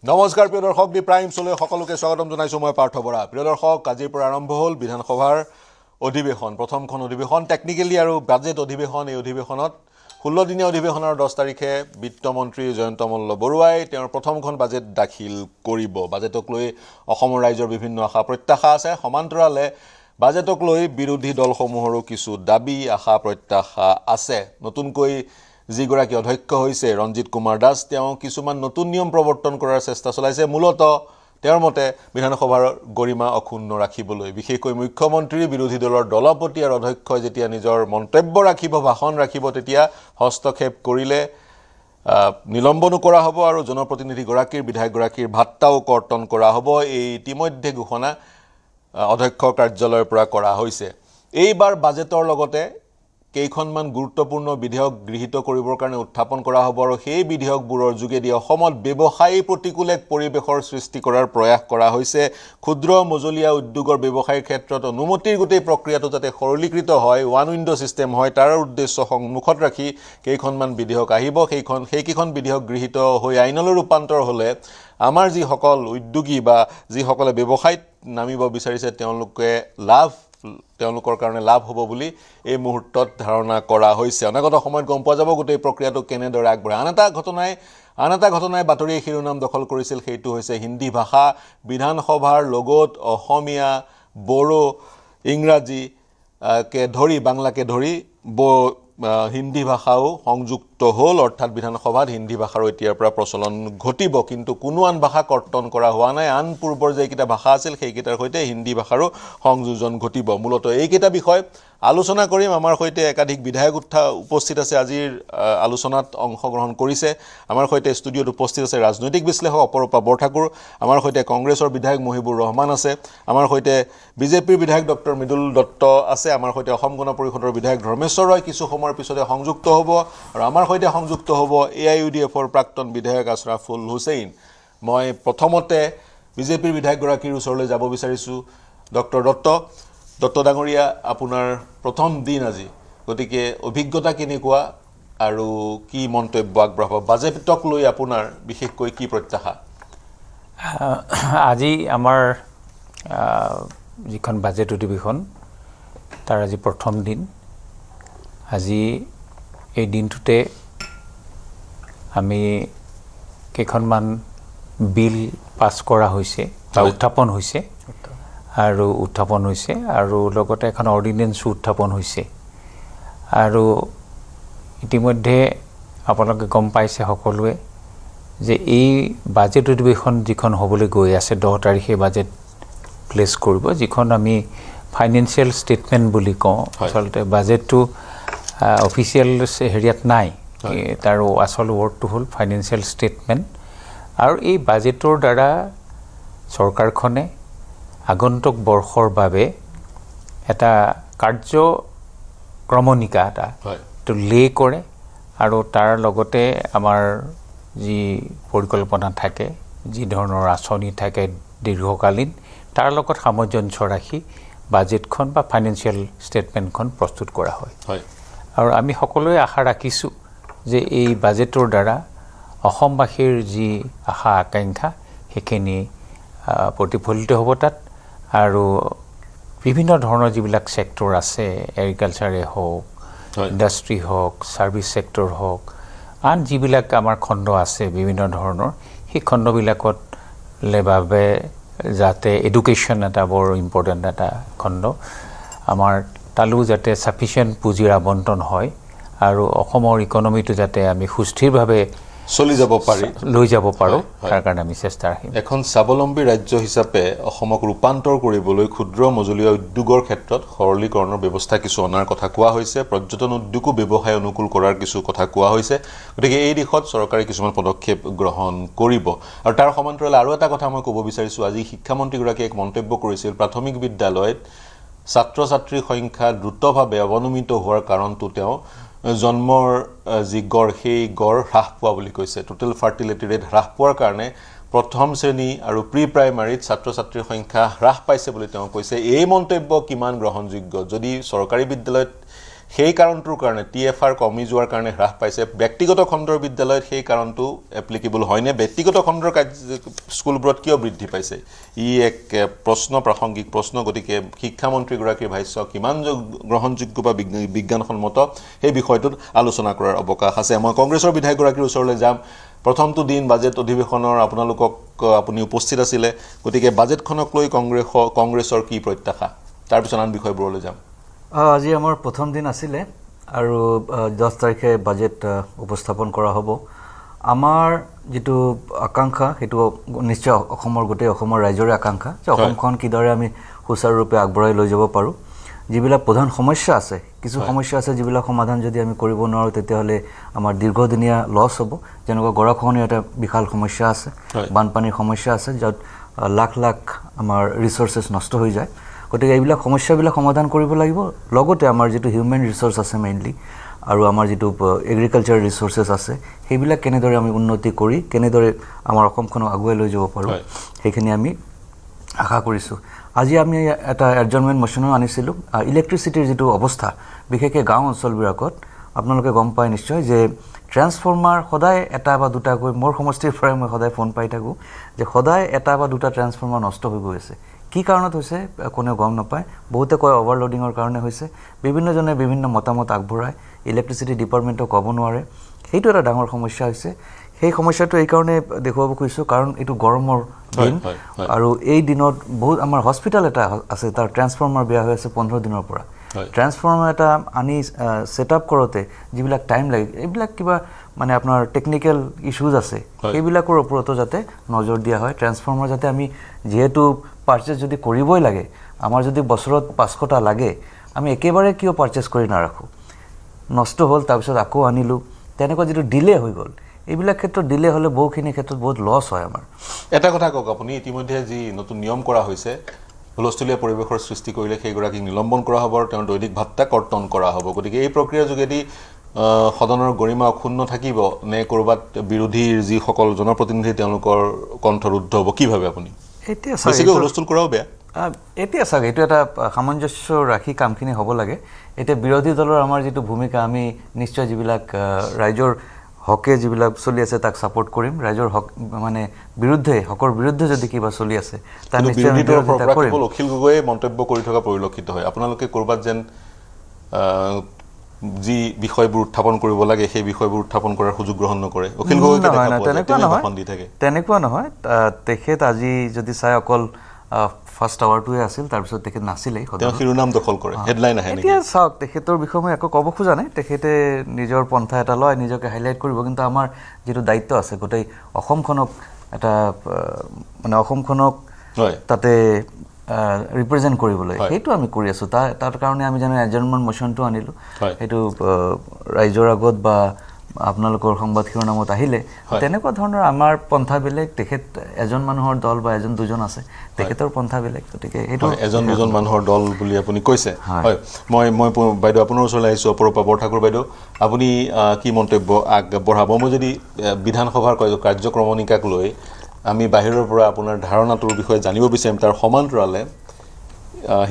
নমস্কাৰ প্ৰিয় দৰ্শক দি প্ৰাইম চলে সকলোকে স্বাগতম জনাইছো মই পাৰ্থ বৰা। প্ৰিয় দৰ্শক আজিৰ পৰা আৰম্ভ হ'ল বিধানসভাৰ অধিৱেশন, প্ৰথমখন অধিৱেশন টেকনিক্যালি আৰু বাজেট অধিৱেশন। এই অধিৱেশনত 16 দিনীয়া অধিৱেশনৰ 10 তাৰিখে বিত্তমন্ত্ৰী জয়ন্ত মল্ল বৰুৱাই তেওঁৰ প্ৰথমখন বাজেট দাখিল কৰিব। বাজেটক লৈ অসমৰ ৰাইজৰ বিভিন্ন আশা প্ৰত্যাশা আছে। সমান্তৰালে বাজেটক লৈ বিৰোধী দলসমূহৰো কিছু দাবী আশা প্ৰত্যাশা আছে। নতুনকৈ যিগৰাকী অধ্যক্ষ হৈছে ৰঞ্জিত কুমাৰ দাস, তেওঁ কিছুমান নতুন নিয়ম প্ৰৱৰ্তন কৰাৰ চেষ্টা চলাইছে, মূলতঃ তেওঁৰ মতে বিধানসভাৰ গৰিমা অক্ষুণ্ণ ৰাখিবলৈ। বিশেষকৈ মুখ্যমন্ত্ৰী, বিৰোধী দলৰ দলপতি আৰু অধ্যক্ষই যেতিয়া নিজৰ মন্তব্য ৰাখিব, ভাষণ ৰাখিব, তেতিয়া হস্তক্ষেপ কৰিলে নিলম্বনো কৰা হ'ব আৰু জনপ্ৰতিনিধিগৰাকীৰ, বিধায়কগৰাকীৰ ভাত্তাও কৰ্তন কৰা হ'ব। এই ইতিমধ্যে ঘোষণা অধ্যক্ষৰ কাৰ্যালয়ৰ পৰা কৰা হৈছে। এইবাৰ বাজেটৰ লগতে কেইখনমান গুৰুত্বপূৰ্ণ বিধেয়ক গৃহীত কৰিবৰ কাৰণে উত্থাপন কৰা হ'ব আৰু সেই বিধেয়কবোৰৰ যোগেদি অসমত ব্যৱসায়ী প্ৰতিকূল এক পৰিৱেশৰ সৃষ্টি কৰাৰ প্ৰয়াস কৰা হৈছে। ক্ষুদ্ৰ মজলীয়া উদ্যোগৰ ব্যৱসায়ীৰ ক্ষেত্ৰত অনুমতিৰ গোটেই প্ৰক্ৰিয়াটো যাতে সৰলীকৃত হয়, ওৱান উইণ্ড' ছিষ্টেম হয়, তাৰ উদ্দেশ্য সন্মুখত ৰাখি কেইখনমান বিধেয়ক আহিব। সেইকেইখন বিধেয়ক গৃহীত হৈ আইনলৈ ৰূপান্তৰ হ'লে আমাৰ যিসকল উদ্যোগী বা যিসকলে ব্যৱসায়ত নামিব বিচাৰিছে তেওঁলোকৰ কাৰণে লাভ হ'ব বুলি এই মুহূৰ্তত ধাৰণা কৰা হৈছে। অনাগত সময়ত গম পোৱা যাব গোটেই প্ৰক্ৰিয়াটো কেনেদৰে আগবঢ়ায়। আন এটা ঘটনাই বাতৰিৰ শিৰোনাম দখল কৰিছিল, সেইটো হৈছে হিন্দী ভাষা। বিধানসভাৰ লগত অসমীয়া, বড়ো, ইংৰাজীকে ধৰি, বাংলাকে ধৰি হিন্দী ভাষাও সংযুক্ত হ'ল, অৰ্থাৎ বিধানসভাত হিন্দী ভাষাৰো এতিয়াৰ পৰা প্ৰচলন ঘটিব। কিন্তু কোনো আন ভাষা কৰ্তন কৰা হোৱা নাই। আন পূৰ্বৰ যেইকেইটা ভাষা আছিল সেইকেইটাৰ সৈতে হিন্দী ভাষাৰো সংযোজন ঘটিব। মূলতঃ এইকেইটা বিষয় আলোচনা কৰিম। আমাৰ সৈতে একাধিক বিধায়ক উপস্থিত আছে, আজিৰ আলোচনাত অংশগ্ৰহণ কৰিছে। আমাৰ সৈতে ষ্টুডিঅ'ত উপস্থিত আছে ৰাজনৈতিক বিশ্লেষক অপৰূপা বৰঠাকুৰ, আমাৰ সৈতে কংগ্ৰেছৰ বিধায়ক মহিবুৰ ৰহমান আছে, আমাৰ সৈতে বিজেপিৰ বিধায়ক ডক্টৰ মৃদুল দত্ত আছে, আমাৰ সৈতে অসম গণ পৰিষদৰ বিধায়ক ধৰ্মেশ্বৰ ৰয় কিছু সময়ৰ পিছতে সংযুক্ত হ'ব, আৰু আমাৰ সৈতে সংযুক্ত হ'ব AIUDFৰ প্ৰাক্তন বিধায়ক আছৰাফুল হুছেইন। মই প্ৰথমতে বিজেপিৰ বিধায়কগৰাকীৰ ওচৰলৈ যাব বিচাৰিছোঁ। ডক্টৰ দত্ত ডাঙৰীয়া, আপোনাৰ প্ৰথম দিন আজি, গতিকে অভিজ্ঞতা কেনেকুৱা আৰু কি মন্তব্য আগবঢ়াব? বাজেটক লৈ আপোনাৰ বিশেষকৈ কি প্ৰত্যাশা? আজি আমাৰ যিখন বাজেট অধিৱেশন তাৰ আজি প্ৰথম দিন। আজি এই দিনটোতে আমি কেইখনমান বিল পাছ কৰা হৈছে বা উত্থাপন হৈছে আৰু লগতে এখন অৰ্ডিনেঞ্চো উত্থাপন হৈছে। আৰু ইতিমধ্যে আপোনালোকে গম পাইছে সকলোৱে যে এই বাজেট অধিৱেশন যিখন হ'বলৈ গৈ আছে 10 তাৰিখে বাজেট প্লেচ কৰিব, যিখন আমি ফাইনেন্সিয়েল ষ্টেটমেণ্ট বুলি কওঁ। আচলতে বাজেটটো অফিচিয়েল হেৰিয়াত নাই, তাৰ আচল ৱৰ্ডটো হ'ল ফাইনেন্সিয়েল ষ্টেটমেণ্ট। আৰু এই বাজেটৰ দ্বাৰা চৰকাৰখনে আগন্তুক বৰ্ষৰ বাবে এটা কাৰ্যক্ৰমণিকা এটা লে কৰে আৰু তাৰ লগতে আমাৰ যি পৰিকল্পনা থাকে, যি ধৰণৰ আঁচনি থাকে দীৰ্ঘকালীন, তাৰ লগত সামঞ্জস্য ৰাখি বাজেটখন বা ফাইনেন্সিয়েল ষ্টেটমেণ্টখন প্ৰস্তুত কৰা হয়। আৰু আমি সকলোৱে আশা ৰাখিছোঁ যে এই বাজেটৰ দ্বাৰা অসমবাসীৰ যি আশা আকাংক্ষা সেইখিনি প্ৰতিফলিত হ'ব তাত। আৰু বিভিন্ন ধৰণৰ যিবিলাক ছেক্টৰ আছে, এগ্ৰিকালচাৰে হওক, ইণ্ডাষ্ট্ৰি হওক, ছাৰ্ভিচ ছেক্টৰ হওক, আন যিবিলাক আমাৰ খণ্ড আছে বিভিন্ন ধৰণৰ, সেই খণ্ডবিলাকত বাবে যাতে এডুকেশ্যন এটা বৰ ইম্পৰ্টেণ্ট এটা খণ্ড, আমাৰ তালৈও যাতে ছাফিচিয়েণ্ট পুঁজিৰ আবণ্টন হয় আৰু অসমৰ ইকনমিটো যাতে আমি সুস্থিৰভাৱে লৈ যাব পাৰোঁ, তাৰ কাৰণে আমি চেষ্টা ৰাখিম। এখন স্বাৱলম্বী ৰাজ্য হিচাপে অসমক ৰূপান্তৰ কৰিবলৈ ক্ষুদ্ৰ মজলীয়া উদ্যোগৰ ক্ষেত্ৰত সৰলীকৰণৰ ব্যৱস্থা কিছু অনাৰ কথা কোৱা হৈছে, পৰ্যটন উদ্যোগো ব্যৱসায় অনুকূল কৰাৰ কিছু কথা কোৱা হৈছে। গতিকে এই দিশত চৰকাৰে কিছুমান পদক্ষেপ গ্ৰহণ কৰিব। আৰু তাৰ সমান্তৰালে আৰু এটা কথা মই ক'ব বিচাৰিছোঁ, আজি শিক্ষামন্ত্ৰীগৰাকীয়ে এক মন্তব্য কৰিছিল, প্ৰাথমিক বিদ্যালয়ত ছাত্ৰ ছাত্ৰীৰ সংখ্যা দ্ৰুতভাৱে অৱনমিত হোৱাৰ কাৰণটো তেওঁ জন্মৰ যি গড়, সেই গড় হ্ৰাস পোৱা বুলি কৈছে। টোটেল ফাৰ্টিলিটি ৰেট হ্ৰাস পোৱাৰ কাৰণে প্ৰথম শ্ৰেণী আৰু প্ৰি প্ৰাইমাৰীত ছাত্ৰ ছাত্ৰীৰ সংখ্যা হ্ৰাস পাইছে বুলি তেওঁ কৈছে। এই মন্তব্য কিমান গ্ৰহণযোগ্য? যদি চৰকাৰী বিদ্যালয়ত সেই কাৰণটোৰ কাৰণে TFR কমি যোৱাৰ কাৰণে হ্ৰাস পাইছে ব্যক্তিগত খণ্ডৰ বিদ্যালয়ত সেই কাৰণটো এপ্লিকেবল হয়নে ব্যক্তিগত খণ্ডৰ স্কুলবোৰত কিয় বৃদ্ধি পাইছে ই এক প্ৰশ্ন প্ৰাসংগিক প্ৰশ্ন গতিকে শিক্ষামন্ত্ৰীগৰাকীৰ ভাষ্য কিমান গ্ৰহণযোগ্য বা বিজ্ঞানসন্মত সেই বিষয়টোত আলোচনা কৰাৰ অৱকাশ আছে মই কংগ্ৰেছৰ বিধায়কগৰাকীৰ ওচৰলৈ যাম প্ৰথমটো দিন বাজেট অধিৱেশনৰ আপোনালোকক আপুনি উপস্থিত আছিলে গতিকে বাজেটখনক লৈ কংগ্ৰেছৰ কি প্ৰত্যাশা তাৰ পিছত আন বিষয়বোৰলৈ যাম আজি আমাৰ প্ৰথম দিন আছিলে আৰু 10 তাৰিখে বাজেট উপস্থাপন কৰা হ'ব আমাৰ যেটো আকাংক্ষা হেতু নিশ্চয় অসমৰ গোটেই অসমৰ ৰাইজৰ আকাংক্ষা যে অসমখন কিদৰে আমি সুচাৰুৰূপে আগবঢ়াই লৈ যাব পাৰো যিবিলাক প্ৰধান সমস্যা আছে কিছু সমস্যা আছে যিবিলাক সমাধান যদি আমি কৰিব নোৱাৰো তেতিয়াহলে আমাৰ দীৰ্ঘদিনীয়া লছ হ'ব যেনেকৈ গৰাখহনীয়া এটা বিশাল সমস্যা আছে বানপানীৰ সমস্যা আছে যত লাখ লাখ আমাৰ ৰিসোৰ্সেস নষ্ট হৈ যায় গতিকে এইবিলাক সমস্যাবিলাক সমাধান কৰিব লাগিব লগতে আমাৰ যেটো হিউম্যান ৰিসোৰ্স আছে মেইনলি আৰু আমাৰ যেটো এগ্ৰিকালচাৰ ৰিসোৰ্সেস আছে সেইবিলাক কেনেদৰে আমি উন্নতি কৰি কেনেদৰে আমাৰ অসমখনক আগুৱাই লৈ যাব পাৰো সেইখিনি আমি আশা কৰিছো আজি আমি এটা এডজৰ্নমেন্ট মোশনো আনিছিলো ইলেক্ট্ৰিচিটিৰ যেটো অৱস্থা বিশেষকৈ গাঁও অঞ্চলবিলাকত আপোনালোকে গম পায় নিশ্চয় যে ট্ৰান্সফৰ্মাৰ সদায় এটা বা দুটা গৈ মোৰ সমষ্টিৰ পৰা মই সদায় ফোন পাই থাকো যে সদায় এটা বা দুটা ট্ৰান্সফৰ্মাৰ নষ্ট হৈ গৈ আছে কি কাৰণত হৈছে কোনেও গম নাপায় বহুতে কয় ওভাৰলোডিংৰ কাৰণে হৈছে বিভিন্নজনে বিভিন্ন মতামত আগবঢ়ায় ইলেক্ট্ৰিচিটি ডিপাৰ্টমেণ্টক ক'ব নোৱাৰে সেইটো এটা ডাঙৰ সমস্যা হৈছে সেই সমস্যাটো এই কাৰণে দেখুৱাব খুজিছো কাৰণ এটো গৰমৰ দিন আৰু এই দিনত বহুত আমাৰ হস্পিটাল এটা আছে তাৰ ট্ৰান্সফৰ্মাৰ বেয়া হৈ আছে 15 দিনৰ পৰা ট্ৰান্সফৰ্মাৰ এটা আনি সেটআপ কৰোতে যিবিলাক টাইম লাগে এইবিলাক কিবা মানে আপোনাৰ টেকনিক্যাল ইস্যুজ আছে সেইবিলাকৰ ওপৰতো যাতে নজৰ দিয়া হয় ট্ৰান্সফৰ্মাৰ যাতে আমি যেহেতু পাৰচেজ যদি কৰিবই লাগে আমাৰ যদি বছৰত 500টা লাগে আমি একেবাৰে কিয় পাৰচেজ কৰি না ৰাখো নষ্ট হ'ল তাৰ পিছত আকৌ আনিলো তেনেকৈ যেটো ডিলে হৈ গ'ল এইবিলাক ক্ষেত্ৰত ডিলে হলে বহুখিনি ক্ষেত্ৰত বহুত লছ হয় আমাৰ এটা কথা কক আপুনি ইতিমধ্যে যি নতুন নিয়ম কৰা হৈছে হুলস্থুলীয়া পৰিৱেশৰ সৃষ্টি কৰিলে সেইগৰাকীক নিলম্বন কৰা হ'ব আৰু তেওঁৰ দৈনিক ভাত্তা কৰ্তন কৰা হ'ব গতিকে এই প্ৰক্ৰিয়াৰ যোগেদি সদনৰ গৰিমা অক্ষুণ্ণ থাকিব নে কৰবাত বিৰোধীৰ যি সকল জনপ্ৰতিনিধি তেওঁলোকৰ কণ্ঠৰুদ্ধ হ'ব কি ভাবে আপুনি এতিয়া বেছিকৈ হুলস্থুল কৰাও বেয়া এতিয়া চাগে এইটো এটা সামঞ্জস্য ৰাখি কামখিনি হ'ব লাগে এতিয়া বিৰোধী দলৰ আমাৰ যেটো ভূমিকা আমি নিশ্চয় যিবিলাক ৰাইজৰ হকে যিবিলাক চলি আছে তাক সাপোৰ্ট কৰিম ৰাইজৰ হক মানে হকৰ বিৰুদ্ধে যদি কিবা চলি আছে তাৰ নিশ্চয় বিৰোধিতা কৰিম অখিল গগৈয়ে মন্তব্য কৰি থকা পৰিলক্ষিত হয় আপোনালোকে কৰবাত যেন যি বিষয়বোৰ উত্থাপন কৰিব লাগে সেই বিষয়বোৰ উত্থাপন কৰাৰ সুযোগ গ্ৰহণ নকৰে অখিল গগৈ তেনেকুৱা নহয় তেখেত আজি যদি চাই অকল ফাৰ্স্ট আৱাৰটোৱে আছিল তাৰ পিছত তেখেত নাছিলেই তেওঁ শিৰোনাম দখল কৰে হেডলাইন আহে এতিয়া চাওক তেখেতৰ বিষয়ে মই একো ক'ব খোজা নাই তেখেতে নিজৰ পন্থা এটা লয় নিজকে হাইলাইট কৰিব কিন্তু আমাৰ যেটো দায়িত্ব আছে গোটেই অসমখনক এটা মানে অসমখনক তাতে ৰিপ্ৰেজেন্ট কৰিবলৈ সেইটো আমি কৰি আছো তাৰ কাৰণে আমি জানো এডজৰ্নমেন্ট মোশনটো আনিলো সেইটো ৰাইজৰ আগত বা আপোনালোকৰ সংবাদ শিৰোনামত আহিলে তেনেকুৱা ধৰণৰ আমাৰ পন্থা বেলেগ তেখেত এজন মানুহৰ দল বা এজন দুজন আছে তেখেতৰ পন্থা বেলেগ গতিকে এইটো এজন দুজন মানুহৰ দল বুলি আপুনি কৈছে হয় মই বাইদেউ আপোনাৰ ওচৰলৈ আহিছো অপৰূপা বৰঠাকুৰ বাইদেউ আপুনি কি মন্তব্য আগবঢ়াব মই যদি বিধানসভাৰ কাৰ্যক্ৰমণিকাক লৈ আমি বাহিৰৰ পৰা আপোনাৰ ধাৰণাটোৰ বিষয়ে জানিব বিচাৰিম তাৰ সমান্তৰালে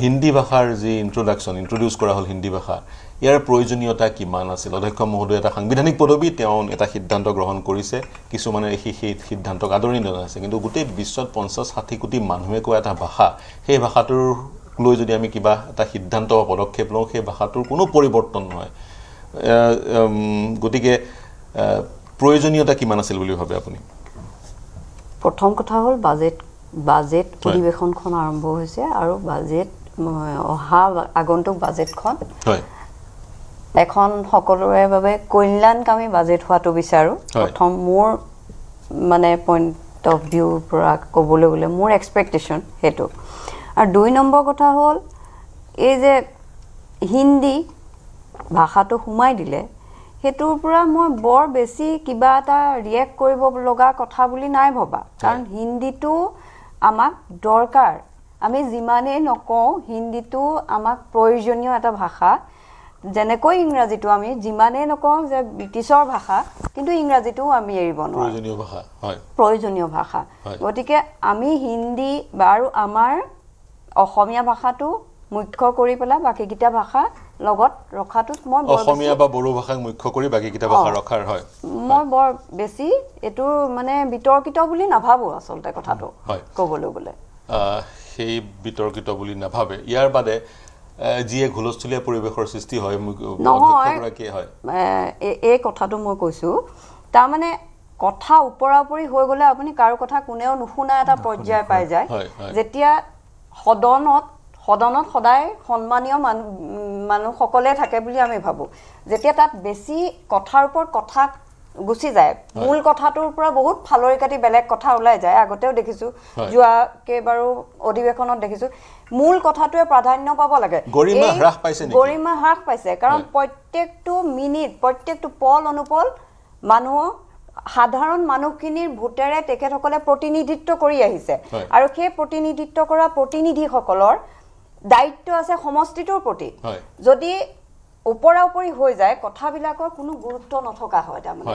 হিন্দী ভাষাৰ যি ইন্ট্ৰোডিউস কৰা হল হিন্দী ভাষা ইয়াৰ প্ৰয়োজনীয়তা কিমান আছিল অধ্যক্ষ মহোদয় এটা সাংবিধানিক পদবী তেওঁ এটা সিদ্ধান্ত গ্ৰহণ কৰিছে কিছুমানে সেই সিদ্ধান্তক আদৰণি জনাইছে কিন্তু গোটেই বিশ্বত 50-60 কোটি মানুহে কোৱা এটা ভাষা সেই ভাষাটোৰ লৈ যদি আমি কিবা এটা সিদ্ধান্ত বা পদক্ষেপ লওঁ সেই ভাষাটোৰ কোনো পৰিৱৰ্তন নহয় গতিকে প্ৰয়োজনীয়তা কিমান আছিল বুলি ভাবে আপুনি প্ৰথম কথা হ'ল বাজেট অধিৱেশনখন আৰম্ভ হৈছে আৰু বাজেট অহা আগন্তুক বাজেটখন হয় এখন সকলোৰে বাবে কল্যাণকামী বাজেট হোৱাটো বিচাৰো প্ৰথম মোৰ মানে পইণ্ট অফ ভিউ পৰা ক'বলৈ গ'লে মোৰ এক্সপেক্টেশন হেতু আৰু দুই নম্বৰ কথা হ'ল এই যে হিন্দী ভাষাটো সোমাই দিলে হেতুৰ পৰা মই বৰ বেছি কিবা এটা ৰিয়েক্ট কৰিব লগা কথা বুলি নাই ভবা কাৰণ হিন্দীটো আমাক দৰকাৰ আমি যিমানে নকওঁ হিন্দীটো আমাক প্ৰয়োজনীয় এটা ভাষা যেনেকৈ ইংৰাজীটো আমি যিমানে নকওঁ যে ব্ৰিটিছৰ ভাষা কিন্তু ইংৰাজীটো আমি এৰিব নোৱাৰো প্ৰয়োজনীয় ভাষা গতিকে আমি হিন্দী আৰু আমাৰ অসমীয়া ভাষাটো মুখ্য কৰি পেলাই বাকিকিটা ভাষা লগত ৰখাটোত মই বৰ অসমীয়া বা বড়ো ভাষাক মুখ্য কৰি বাকী কিটা ভাষা ৰখাৰ হয় মই বৰ বেছি এটো মানে বিতৰ্কিত বুলি নাভাবো আচলতে কথাটো ক'বলৈ গ'লে সেই বিতৰ্কিত বুলি নাভাবে ইয়াৰ বাদে যিয়ে ঘুলস্থলীয়া পৰিৱেশৰ সৃষ্টি হয় অধ্যক্ষগৰাকীয়ে হয় এই কথাটো মই কৈছো তাৰ মানে কথা ওপৰা-ওপৰি হৈ গ'লে আপুনি কাৰো কথা কোনেও নুশুনা এটা পৰ্যায় পাই যায় যেতিয়া সদনত সদায় সন্মানীয় মানুহসকলে থাকে বুলি আমি ভাবো যেতিয়া তাত বেছি কথাৰ ওপৰত কথা গুচি যায় মূল কথাটোৰ পৰা বহুত ফালৰি কাটি বেলেগ কথা ওলাই যায় আগতেও দেখিছো যোৱা কেইবাৰো অধিৱেশনত দেখিছো মূল কথাটোৱে প্ৰাধান্য পাব লাগে গৰিমা হ্ৰাস পাইছে কাৰণ প্ৰত্যেকটো মিনিট প্ৰত্যেকটো পল অনুপল মানুহ সাধাৰণ মানুহখিনিৰ ভোটেৰে তেখেতসকলে প্ৰতিনিধিত্ব কৰি আহিছে আৰু সেই প্ৰতিনিধিত্ব কৰা প্ৰতিনিধিসকলৰ দায়িত্ব আছে সমষ্টিটোৰ প্ৰতি যদি ওপৰা-ওপৰি হৈ যায় কথাবিলাকৰ কোনো গুৰুত্ব নথকা হয় তাৰমানে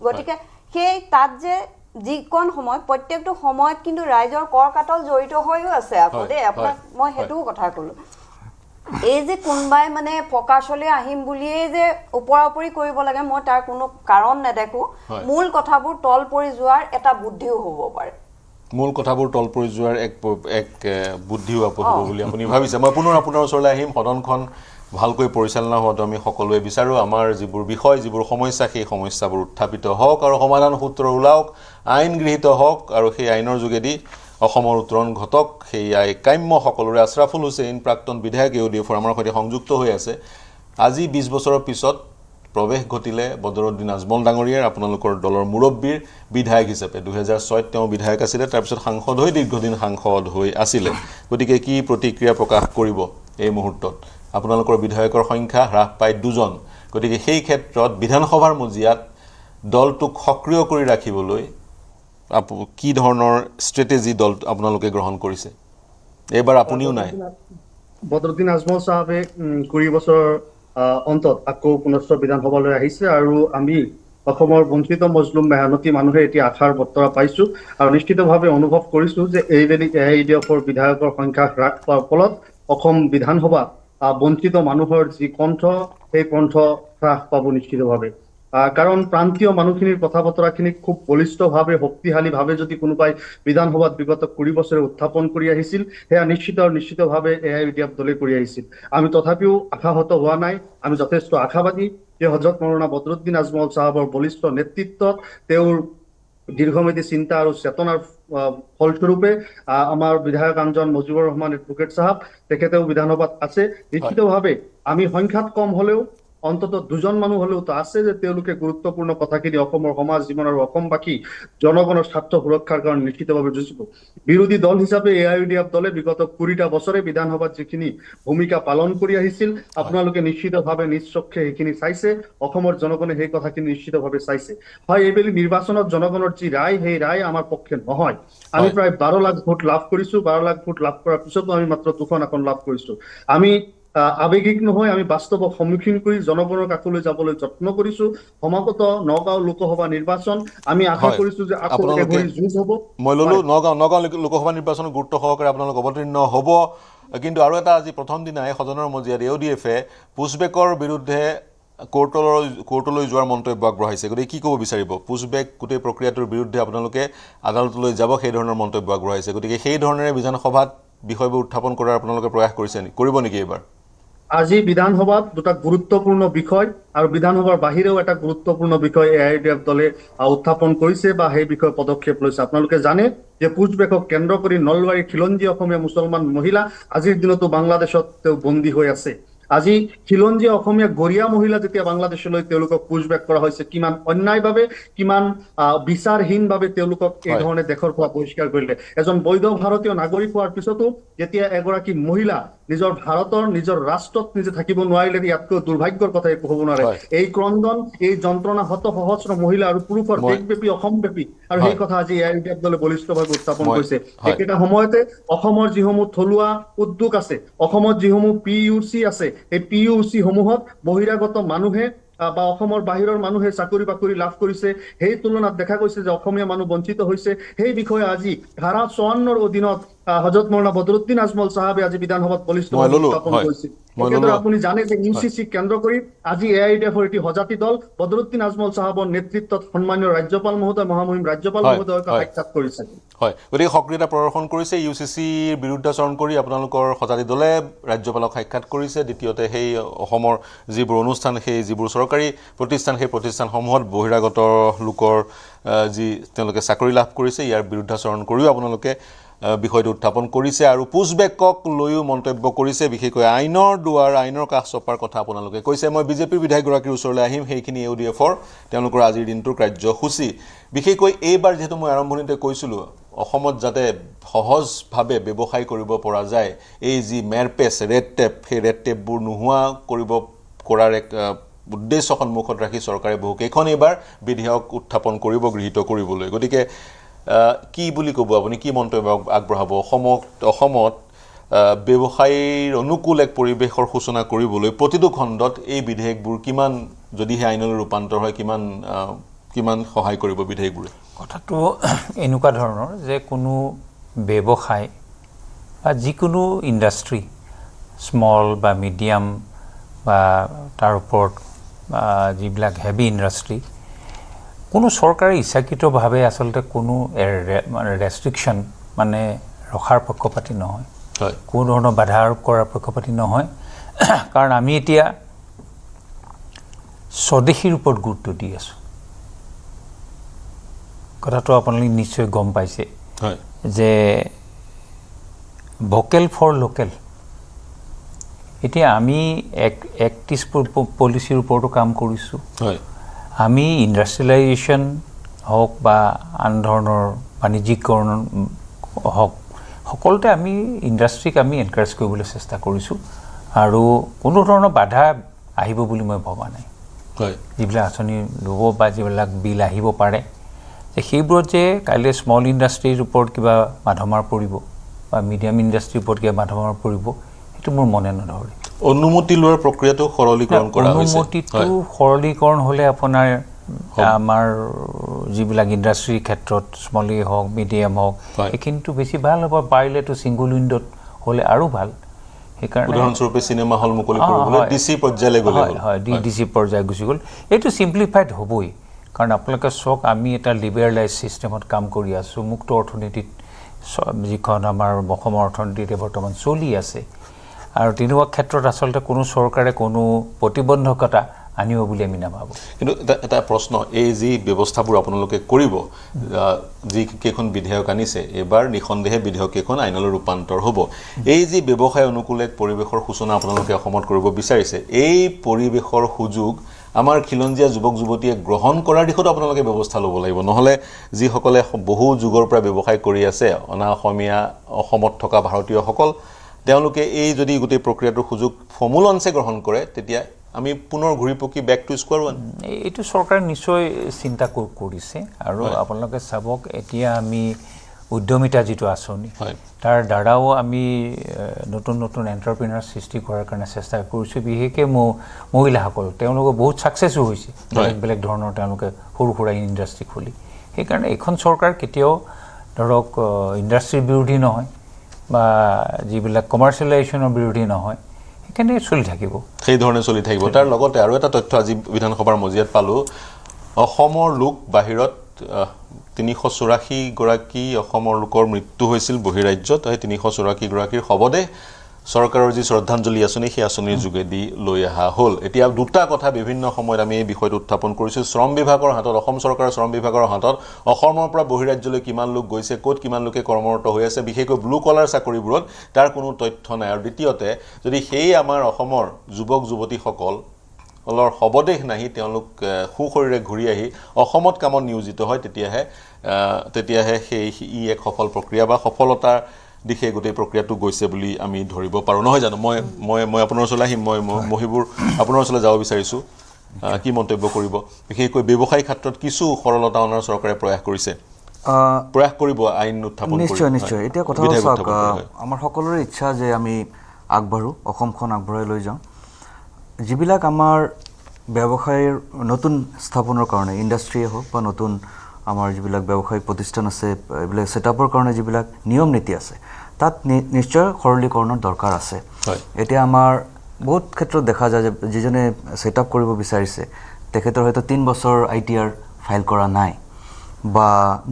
গতিকে সেই তাত যে যিকণ সময় প্ৰত্যেকটো সময়ত কিন্তু ৰাইজৰ কৰ কাটল জড়িত হৈও আছে আকৌ দেই আপোনাক মই সেইটোও কথা ক'লো এই যে কোনবাই মানে প্ৰকাশলৈ আহিম বুলিয়ে যে ওপৰা-ওপৰি কৰিব লাগে মই তাৰ কোনো কাৰণ নেদেখো মূল কথাবোৰ তল পৰি যোৱাৰ এটা বুদ্ধিও হ'ব পাৰে মূল কথাবোৰ তল পৰি যোৱাৰ এক বুদ্ধিও হ'ব বুলি আপুনি ভাবিছে মই পুনৰ আপোনাৰ ওচৰলৈ আহিম সদনখন ভালকৈ পৰিচালনা হোৱাটো আমি সকলোৱে বিচাৰো আমাৰ যিবোৰ বিষয় যিবোৰ সমস্যা সেই সমস্যাবোৰ উত্থাপিত হওক আৰু সমাধান সূত্ৰ ওলাওক আইন গৃহীত হওক আৰু সেই আইনৰ যোগেদি অসমৰ উত্তৰণ ঘটক সেই কাম্য সকলোৰে আশৰাফুল হুছেইন প্ৰাক্তন বিধায়ক ইউডিএফৰ আমাৰ সৈতে সংযুক্ত হৈ আছে আজি 20 বছৰৰ পিছত প্ৰৱেশ ঘটিলে বদৰুদ্দিন আজমল ডাঙৰীয়াৰ আপোনালোকৰ দলৰ মুৰব্বীৰ বিধায়ক হিচাপে 2006 তেওঁ বিধায়ক আছিলে তাৰ পিছত সাংসদ হৈ দীৰ্ঘদিন সাংসদ হৈ আছিলে গতিকে কি প্ৰতিক্ৰিয়া প্ৰকাশ কৰিব এই মুহূৰ্তত আপোনালোকৰ বিধায়কৰ সংখ্যা হ্ৰাস পাই 2জন গতিকে সেই ক্ষেত্ৰত বিধানসভাৰ মজিয়াত দলটোক সক্ৰিয় কৰি ৰাখিবলৈ কি ধৰণৰ ষ্ট্ৰেটেজি দল আপোনালোকে গ্ৰহণ কৰিছে এবাৰ আপুনিও নাই বদৰুদ্দিন আজমল সাহেবে 20 বছৰ অন্তত আকৌ পুনশ্চ বিধানসভালৈ আহিছে আৰু আমি অসমৰ বঞ্চিত মজলুম মেহনতি মানুহে এতিয়া আশাৰ বতৰা পাইছো আৰু নিশ্চিতভাৱে অনুভৱ কৰিছো যে এইবেলি এআইডিএফৰ বিধায়কৰ সংখ্যা হ্ৰাস পোৱাৰ ফলত অসম বিধানসভা বঞ্চিত মানুহৰ যি কণ্ঠ সেই কণ্ঠ হ্ৰাস পাব নিশ্চিতভাৱে কাৰণ প্ৰান্তীয় মানুহখিনিৰ কথা বতৰাখিনি খুব বলিষ্ঠভাৱে শক্তিশালীভাৱে যদি কোনোবাই বিধানসভাত বিগত 20 বছৰে উত্থাপন কৰি আহিছিল সেয়া নিশ্চিতভাৱে এআইডিএফ দলে কৰি আহিছিল আমি তথাপিও আশাহত হোৱা নাই আমি যথেষ্ট আশাবাদী যে হজৰত মৌলানা বদৰুদ্দিন আজমল সাহেবৰ বলিষ্ঠ নেতৃত্বত তেওঁৰ দীৰ্ঘমেধী চিন্তা আৰু চেতনাৰ ফলস্বৰূপে আমাৰ বিধায়ক আঞ্জন মুজিবুৰ ৰহমান এডভোকেট সাহেব তেখেতেও বিধানসভাত আছে নিশ্চিতভাৱে আমি সংখ্যাত কম হলেও অন্তত 2জন মানুহ হলেও তো আছে যে তেওঁলোকে গুৰুত্বপূৰ্ণ কথাখিনি অসমৰ সমাজ জীৱন আৰু অসমবাসী জনগণৰ স্বাৰ্থ সুৰক্ষাৰ কাৰণে নিশ্চিতভাৱে যুঁজিব বিৰোধী দল হিচাপে এআইডিএফ দলে বিগত 20টা বছৰে বিধানসভাত যিখিনি ভূমিকা পালন কৰি আহিছিল আপোনালোকে নিশ্চিতভাৱে নিশ্চক্ষে সেইখিনি চাইছে অসমৰ জনগণে সেই কথাখিনি নিশ্চিতভাৱে চাইছে হয় এইবেলি নিৰ্বাচনত জনগণৰ যি ৰায় সেই ৰায় আমাৰ পক্ষে নহয় আমি প্ৰায় 12 লাখ ভোট লাভ কৰিছো 12 লাখ ভোট লাভ কৰাৰ পিছতো আমি মাত্ৰ 2খন আসন লাভ কৰিছো আমি আবেগিক নহয় আমি বাস্তৱক সন্মুখীন কৰি জনগণৰ কাষলৈ যাবলৈ যত্ন কৰিছো সমাগত নগাঁও লোকসভা নিৰ্বাচন আমি আশা কৰিছো যে আপোনালোকে যুঁজ হ'ব মই ললো নগাঁও লোকসভা নিৰ্বাচনৰ গুৰুত্ব সহকাৰে আপোনালোক অৱতীৰ্ণ হ'ব কিন্তু আৰু এটা আজি প্ৰথম দিনাই সদনৰ মজিয়াত ইউডিএফে পুছবেকৰ বিৰুদ্ধে কোৰ্টলৈ যোৱাৰ মন্তব্য আগবঢ়াইছে গতিকে কি ক'ব বিচাৰিব পুছবেক গোটেই প্ৰক্ৰিয়াটোৰ বিৰুদ্ধে আপোনালোকে আদালতলৈ যাব সেই ধৰণৰ মন্তব্য আগবঢ়াইছে গতিকে সেই ধৰণেৰে বিধানসভাত বিষয়বোৰ উত্থাপন কৰাৰ আপোনালোকে প্ৰয়াস কৰিছে কৰিব নেকি এইবাৰ আজি বিধানসভাত দুটা গুৰুত্বপূৰ্ণ বিষয় আৰু বিধানসভাৰ বাহিৰেও এটা গুৰুত্বপূৰ্ণ বিষয় এআইডিএফ দলে উত্থাপন কৰিছে বা সেই বিষয়ে পদক্ষেপ লৈছে আপোনালোকে জানে যে পুছবেকক কেন্দ্ৰ কৰি নলবাৰী খিলঞ্জীয়া অসমীয়া মুছলমান মহিলা আজিৰ দিনতো বাংলাদেশত বন্দী হৈ আছে আজি খিলঞ্জীয়া অসমীয়া গৰিয়া মহিলা যেতিয়া বাংলাদেশলৈ তেওঁলোকক পুছবেক কৰা হৈছে কিমান অন্যায়ভাৱে কিমান বিচাৰহীনভাৱে তেওঁলোকক এই ধৰণে দেশৰ পৰা বহিষ্কাৰ কৰিলে এজন বৈধ ভাৰতীয় নাগৰিক হোৱাৰ পিছতো যেতিয়া এগৰাকী মহিলা নিজৰ ভাৰতৰ নিজৰ ৰাষ্ট্ৰত নিজে থাকিব নোৱাৰিলে ইয়াতকৈ দুৰ্ভাগ্যৰ কথা একো হ'ব নোৱাৰে এই ক্ৰন্দন এই যন্ত্ৰণা হত সহস্ৰ মহিলা আৰু পুৰুষৰ দেশব্যাপী অসমব্যাপী আৰু সেই কথা আজি এআইডিএফ দলে বলিষ্ঠভাৱে উত্থাপন কৰিছে একেটা সময়তে অসমৰ যিসমূহ থলুৱা উদ্যোগ আছে অসমত যিসমূহ পিইউচি আছে এই পিইউচি সমূহত বহিৰাগত মানুহে বা অসমৰ বাহিৰৰ মানুহে চাকৰি বাকৰি লাভ কৰিছে সেই তুলনাত দেখা গৈছে যে অসমীয়া মানুহ বঞ্চিত হৈছে সেই বিষয়ে আজি ধাৰা 54ৰ অধীনত হজৰত মৌলানা বদৰুদ্দিন আজমল চাহাবে আজি বিধানসভাত বলিষ্ঠ মই ললো, উত্থাপন হয়। কৰিছিল মই একেদৰে ললো। আপুনি জানে যে ইউচিচিক কেন্দ্ৰ কৰি আজি AIDF-ৰ এটি সজাতি দল বদৰুদ্দিন আজমল চাহাবৰ নেতৃত্বত সন্মানীয় ৰাজ্যপাল মহোদয় মহামহিম ৰাজ্যপাল হয়, মহোদয়ক হয়। সাক্ষাৎ কৰিছে হয়, গতিকে সক্ৰিয়তা প্ৰদৰ্শন কৰিছে UCCৰ বিৰুদ্ধাচৰণ কৰি আপোনালোকৰ সজাতি দলে ৰাজ্যপালক সাক্ষাৎ কৰিছে। দ্বিতীয়তে সেই অসমৰ যিবোৰ অনুষ্ঠান, সেই যিবোৰ চৰকাৰী প্ৰতিষ্ঠান, সেই প্ৰতিষ্ঠানসমূহত বহিৰাগত লোকৰ যি তেওঁলোকে চাকৰি লাভ কৰিছে, ইয়াৰ বিৰুদ্ধাচৰণ কৰিও আপোনালোকে বিষয়টো উত্থাপন কৰিছে আৰু পুছবেকক লৈও মন্তব্য কৰিছে। বিশেষকৈ আইনৰ দুৱাৰ, আইনৰ কাষ চপাৰ কথা আপোনালোকে কৈছে। মই বিজেপিৰ বিধায়কগৰাকীৰ ওচৰলৈ আহিম। সেইখিনি AUDF-ৰ তেওঁলোকৰ আজিৰ দিনটোৰ কাৰ্যসূচী। বিশেষকৈ এইবাৰ যিহেতু মই আৰম্ভণিতে কৈছিলোঁ, অসমত যাতে সহজভাৱে ব্যৱসায় কৰিব পৰা যায়, এই যি মেৰপেচ ৰেড টেপ, সেই ৰেড টেপবোৰ নোহোৱা কৰাৰ এক উদ্দেশ্য সন্মুখত ৰাখি চৰকাৰে বহুকেইখন এইবাৰ বিধেয়ক উত্থাপন কৰিব, গৃহীত কৰিবলৈ। গতিকে কি বুলি ক'ব আপুনি, কি মন্তব্য আগবঢ়াব? অসমত ব্যৱসায়ীৰ অনুকূল এক পৰিৱেশৰ সূচনা কৰিবলৈ প্ৰতিটো খণ্ডত এই বিধেয়কবোৰ কিমান, যদিহে আইনলৈ ৰূপান্তৰ হয়, কিমান সহায় কৰিব বিধেয়কবোৰে? কথাটো এনেকুৱা ধৰণৰ যে কোনো ব্যৱসায় বা যিকোনো ইণ্ডাষ্ট্ৰী, স্মল বা মিডিয়াম বা তাৰ ওপৰত যিবিলাক হেভি ইণ্ডাষ্ট্ৰী, কোনো চৰকাৰে ইচ্ছাকৃতভাৱে আচলতে কোনো ৰেষ্ট্ৰিকশ্যন মানে ৰখাৰ পক্ষপাতি নহয়, কোনো ধৰণৰ বাধা আৰোপ কৰাৰ পক্ষপাতি নহয়। কাৰণ আমি এতিয়া স্বদেশীৰ ওপৰত গুৰুত্ব দি আছোঁ। কথাটো আপোনালোকে নিশ্চয় গম পাইছে যে ভোকেল ফৰ লোকেল। এতিয়া আমি একত্ৰিছ পলিচিৰ ওপৰতো কাম কৰিছোঁ। আমি ইণ্ডাষ্ট্ৰিয়েলাইজেশ্যন হওক বা আন ধৰণৰ বাণিজ্যিকৰণ হওক, সকলোতে আমি ইণ্ডাষ্ট্ৰীক আমি এনকাৰেজ কৰিবলৈ চেষ্টা কৰিছোঁ আৰু কোনো ধৰণৰ বাধা আহিব বুলি মই ভবা নাই। যিবিলাক আঁচনি ল'ব বা যিবিলাক বিল আহিব পাৰে, সেইবোৰত যে কাইলৈ স্মল ইণ্ডাষ্ট্ৰীৰ ওপৰত কিবা মাধমাৰ পৰিব বা মিডিয়াম ইণ্ডাষ্ট্ৰীৰ ওপৰত কিবা মাধমাৰ পৰিব, সেইটো মোৰ মনে নধৰে। অনুমতি লোৱাৰ প্ৰক্ৰিয়াটো সৰলীকৰণ কৰা হৈছে। অনুমতিটো সৰলীকৰণ হ'লে আপোনাৰ আমাৰ যিবিলাক ইণ্ডাষ্ট্ৰীৰ ক্ষেত্ৰত স্মলেই হওক, মিডিয়াম হওক, সেইখিনিতো বেছি ভাল হ'ব। পাৰিলেতো ছিংগুল উইণ্ডত হ'লে আৰু ভাল। সেইকাৰণে উদাহৰণস্বৰূপে চিনেমা হল মুকলি কৰিবলৈ DC পৰ্যায়লৈ গ'লে হয়, DC পৰ্যায় গুচি গ'ল। এইটো চিম্প্লিফাইড হ'বই। কাৰণ আপোনালোকে চাওক, আমি এটা লিবেৰেলাইজ ছিষ্টেমত কাম কৰি আছোঁ। মুক্ত অৰ্থনীতিত যিখন আমাৰ অসমৰ অৰ্থনীতিতে বৰ্তমান চলি আছে, আৰু তেনেকুৱা ক্ষেত্ৰত আচলতে কোনো চৰকাৰে কোনো প্ৰতিবন্ধকতা আনিব বুলি আমি নাভাবোঁ। কিন্তু এটা প্ৰশ্ন, এই যি ব্যৱস্থাবোৰ আপোনালোকে কৰিব, যিকেইখন বিধেয়ক আনিছে, এইবাৰ নিঃসন্দেহে বিধেয়ককেইখন আইনলৈ ৰূপান্তৰ হ'ব। এই যি ব্যৱসায় অনুকূল এক পৰিৱেশৰ সূচনা আপোনালোকে অসমত কৰিব বিচাৰিছে, এই পৰিৱেশৰ সুযোগ আমাৰ খিলঞ্জীয়া যুৱক যুৱতীয়ে গ্ৰহণ কৰাৰ দিশতো আপোনালোকে ব্যৱস্থা ল'ব লাগিব। নহ'লে যিসকলে বহু যুগৰ পৰা ব্যৱসায় কৰি আছে, অনা অসমীয়া, অসমত থকা ভাৰতীয়সকল, তেওঁলোকে এই যদি গোটেই প্ৰক্ৰিয়াটোৰ সুযোগ সমূলঞ্চে গ্ৰহণ কৰে, তেতিয়া আমি পুনৰ ঘূৰি পকি বেক টু স্কোৱাৰ ওৱান। এইটো চৰকাৰে নিশ্চয় চিন্তা কৰিছে। আৰু আপোনালোকে চাবক, এতিয়া আমি উদ্যমিতা যিটো আঁচনি, তাৰ দ্বাৰাও আমি নতুন নতুন এণ্টাৰপ্ৰিনাৰ সৃষ্টি কৰাৰ কাৰণে চেষ্টা কৰিছোঁ। বিশেষকৈ মহিলাসকল, তেওঁলোকে বহুত ছাকচেছো হৈছে বেলেগ বেলেগ ধৰণৰ, তেওঁলোকে সৰু সুৰা ইণ্ডাষ্ট্ৰী খুলি। সেইকাৰণে এইখন চৰকাৰ কেতিয়াও ধৰক ইণ্ডাষ্ট্ৰীৰ বিৰোধী নহয় বা যিবিলাক কমাৰ্চিয়েলাইজেশ্যনৰ বিৰোধী নহয়, সেইকাৰণে চলি থাকিব, সেইধৰণে চলি থাকিব। তাৰ লগতে আৰু এটা তথ্য আজি বিধানসভাৰ মজিয়াত পালোঁ, অসমৰ লোক বাহিৰত ৩৮৪ গৰাকী অসমৰ লোকৰ মৃত্যু হৈছিল বহিৰাজ্যত। সেই ৩৮৪ গৰাকীৰ শৱদেহ চৰকাৰৰ যি শ্ৰদ্ধাঞ্জলি আঁচনি, সেই আঁচনিৰ যোগেদি লৈ অহা হ'ল। এতিয়া দুটা কথা বিভিন্ন সময়ত আমি এই বিষয়টো উত্থাপন কৰিছোঁ। শ্ৰম বিভাগৰ হাতত, অসম চৰকাৰৰ শ্ৰম বিভাগৰ হাতত অসমৰ পৰা বহিৰাজ্যলৈ কিমান লোক গৈছে, ক'ত কিমান লোকে কৰ্মৰত হৈ আছে, বিশেষকৈ ব্লু কলাৰ চাকৰিবোৰত, তাৰ কোনো তথ্য নাই। আৰু দ্বিতীয়তে, যদি সেই আমাৰ অসমৰ যুৱক যুৱতীসকল অলপ শৱদেহ নাহি তেওঁলোক সুশৰীৰে ঘূৰি আহি অসমত কামত নিয়োজিত হয়, তেতিয়াহে ই এক সফল প্ৰক্ৰিয়া বা সফলতাৰ দিশে গোটেই প্ৰক্ৰিয়াটো গৈছে বুলি আমি ধৰিব পাৰোঁ, নহয় জানো? মই আপোনাৰ ওচৰলৈ আহিম। মই মহিবুৰ আপোনাৰ ওচৰলৈ যাব বিচাৰিছোঁ। কি মন্তব্য কৰিব? বিশেষকৈ ব্যৱসায়িক ক্ষেত্ৰত কিছু সৰলতা অনাৰ চৰকাৰে প্ৰয়াস কৰিছে, প্ৰয়াস কৰিব আইন উত্থাপন। নিশ্চয়। এতিয়া কথা চাওক, আমাৰ সকলোৰে ইচ্ছা যে আমি আগবাঢ়োঁ, অসমখন আগবঢ়াই লৈ যাওঁ। যিবিলাক আমাৰ ব্যৱসায়ৰ নতুন স্থাপনৰ কাৰণে, ইণ্ডাষ্ট্ৰীয়ে হওক বা নতুন আমাৰ যিবিলাক ব্যৱসায়িক প্ৰতিষ্ঠান আছে, এইবিলাক ছেটআপৰ কাৰণে যিবিলাক নিয়ম নীতি আছে, তাত নিশ্চয় সৰলীকৰণৰ দৰকাৰ আছে এতিয়া আমাৰ বহুত ক্ষেত্ৰত দেখা যায় যে যিজনে ছেটআপ কৰিব বিচাৰিছে তেখেতৰ হয়তো 3 বছৰ ITR ফাইল কৰা নাই বা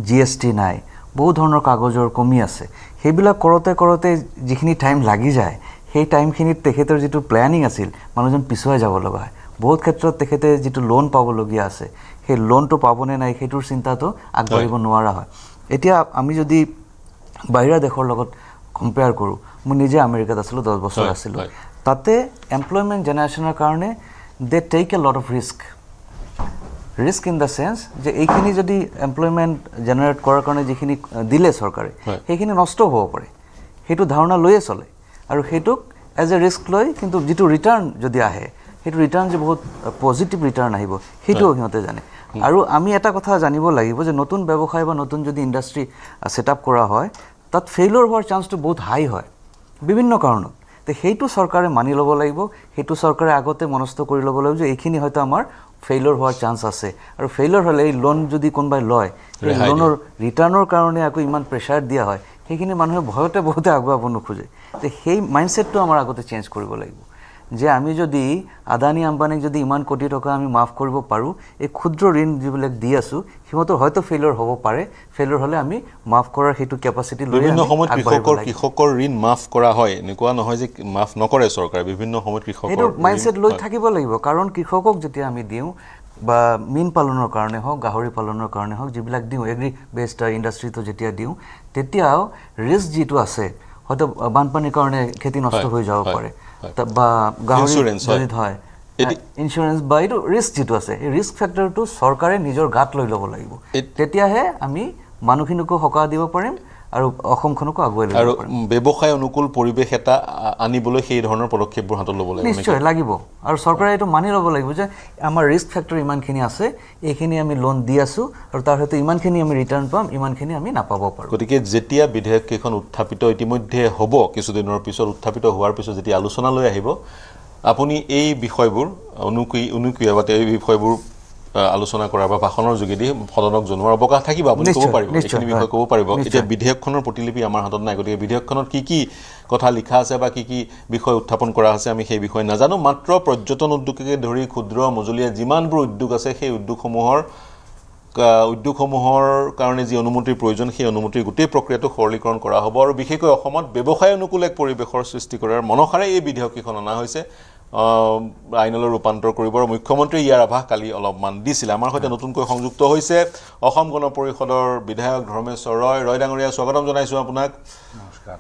GST নাই বহুত ধৰণৰ কাগজৰ কমি আছে সেইবিলাক কৰোতে যিখিনি টাইম লাগি যায় সেই টাইমখিনিত তেখেতৰ যিটো প্ল্যানিং আছিল মানুহজন পিছুৱাই যাব লগা হয় বহুত ক্ষেত্ৰত তেখেতে যিটো লোন পাবলগীয়া আছে সেই লোনটো পাবনে নাই সেইটোৰ চিন্তাটো আগবাঢ়িব নোৱাৰা হয় এতিয়া আমি যদি বাহিৰা দেশৰ লগত কম্পেয়াৰ কৰোঁ মই নিজে আমেৰিকাত আছিলোঁ 10 বছৰ আছিলোঁ তাতে এমপ্লয়মেণ্ট জেনেৰেশ্যনৰ কাৰণে they take a lot of risk in the chance যে এইখিনি যদি এমপ্লয়মেণ্ট জেনেৰেট কৰাৰ কাৰণে যিখিনি দিলে চৰকাৰে সেইখিনি নষ্ট হ'ব পাৰে সেইটো ধাৰণা লৈয়ে চলে আৰু সেইটোক এজ এ ৰিস্ক লৈ কিন্তু যিটো ৰিটাৰ্ণ যদি আহে সেইটো ৰিটাৰ্ণ যে বহুত পজিটিভ ৰিটাৰ্ণ আহিব সেইটোও সিহঁতে জানে আৰু আমি এটা কথা জানিব লাগিব যে নতুন ব্যৱসায় বা নতুন যদি ইণ্ডাষ্ট্ৰি ছেটআপ কৰা হয় তাত ফেইলিয়ৰ হোৱাৰ চান্সটো বহুত হাই হয় বিভিন্ন কাৰণত তো সেইটো চৰকাৰে মানি ল'ব লাগিব সেইটো চৰকাৰে আগতে মনস্থ কৰি ল'ব লাগিব যে এইখিনি হয়তো আমাৰ ফেইলিয়ৰ হোৱাৰ চান্স আছে আৰু ফেইলিয়ৰ হ'লে এই লোন যদি কোনোবাই লয় এই লোনৰ ৰিটাৰ্ণৰ কাৰণে আকৌ ইমান প্ৰেছাৰ দিয়া হয় সেইখিনি মানুহে বহুতে আগুৱাব নোখোজে তো সেই মাইণ্ডছেটটো আমাৰ আগতে চেঞ্জ কৰিব লাগিব যে আমি যদি আদানী আম্বানীক যদি ইমান কোটি টকা আমি মাফ কৰিব পাৰোঁ এই ক্ষুদ্ৰ ঋণ যিবিলাক দি আছোঁ সিহঁতৰ হয়তো ফেইলিয়ৰ হ'ব পাৰে ফেইলিয়ৰ হ'লে আমি মাফ কৰাৰ সেইটো কেপাচিটি লৈ বিভিন্ন সময়ত কৃষকৰ ঋণ মাফ কৰা হয় এনেকুৱা নহয় যে মাফ নকৰে চৰকাৰে বিভিন্ন সময়ত কৃষকৰ সেইটো মাইণ্ডছেট লৈ থাকিব লাগিব কাৰণ কৃষকক যেতিয়া আমি দিওঁ বা মীন পালনৰ কাৰণে হওক গাহৰি পালনৰ কাৰণে হওক যিবিলাক দিওঁ এগ্ৰি বেছড ইণ্ডাষ্ট্ৰিটো যেতিয়া দিওঁ তেতিয়াও ৰিস্ক যিটো আছে হয়তো বানপানীৰ কাৰণে খেতি নষ্ট হৈ যাব পাৰে বা গাহৰি জড়িত হয় ইঞ্চুৰেঞ্চ বা এইটো ৰিস্ক যিটো আছে এই ৰিস্ক ফেক্টৰটো চৰকাৰে নিজৰ গাত লৈ ল'ব লাগিব তেতিয়াহে আমি মানুহখিনিকো সকাহ দিব পাৰিম আৰু অসমখনকো আগুৱাই লৈ যাব পাৰিম আৰু ব্যৱসায় অনুকূল পৰিৱেশ এটা আনিবলৈ সেই ধৰণৰ পদক্ষেপবোৰ হাতত ল'ব লাগিব নিশ্চয় লাগিব আৰু চৰকাৰে এইটো মানি ল'ব লাগিব যে আমাৰ ৰিস্ক ফেক্টৰ ইমানখিনি আছে এইখিনি আমি লোন দি আছোঁ আৰু তাৰ হয়তো ইমানখিনি আমি ৰিটাৰ্ণ পাম ইমানখিনি আমি নাপাব পাৰোঁ গতিকে যেতিয়া বিধেয়ক কেইখন উত্থাপিত ইতিমধ্যে হ'ব কিছুদিনৰ পিছত উত্থাপিত হোৱাৰ পিছত যেতিয়া আলোচনালৈ আহিব আপুনি এই বিষয়বোৰ অনুকীয়া বা এই বিষয়বোৰ আলোচনা কৰা বা ভাষণৰ যোগেদি সদনক জনোৱাৰ অৱকাশ থাকিব আপুনি ক'ব পাৰিব এইখিনি বিষয় ক'ব পাৰিব এতিয়া বিধেয়কখনৰ প্ৰতিলিপি আমাৰ হাতত নাই গতিকে বিধেয়কখনত কি কথা লিখা আছে বা কি বিষয় উত্থাপন কৰা আছে আমি সেই বিষয়ে নাজানো মাত্ৰ পৰ্যটন উদ্যোগকে ধৰি ক্ষুদ্ৰ মজলীয়া যিমানবোৰ উদ্যোগ আছে সেই উদ্যোগসমূহৰ কাৰণে যি অনুমতিৰ প্ৰয়োজন সেই অনুমতিৰ গোটেই প্ৰক্ৰিয়াটো সৰলীকৰণ কৰা হ'ব আৰু বিশেষকৈ অসমত ব্যৱসায় অনুকূল এক পৰিৱেশৰ সৃষ্টি কৰাৰ মনসাৰে এই বিধেয়ককেইখন অনা হৈছে আইনলৈ ৰূপান্তৰ কৰিব আৰু মুখ্যমন্ত্ৰী ইয়াৰ আভাস কালি অলপমান দিছিল আমাৰ সৈতে নতুনকৈ সংযুক্ত হৈছে অসম গণ পৰিষদৰ বিধায়ক ধৰ্মেশ্বৰ ৰয় ডাঙৰীয়া স্বাগতম জনাইছোঁ আপোনাক নমস্কাৰ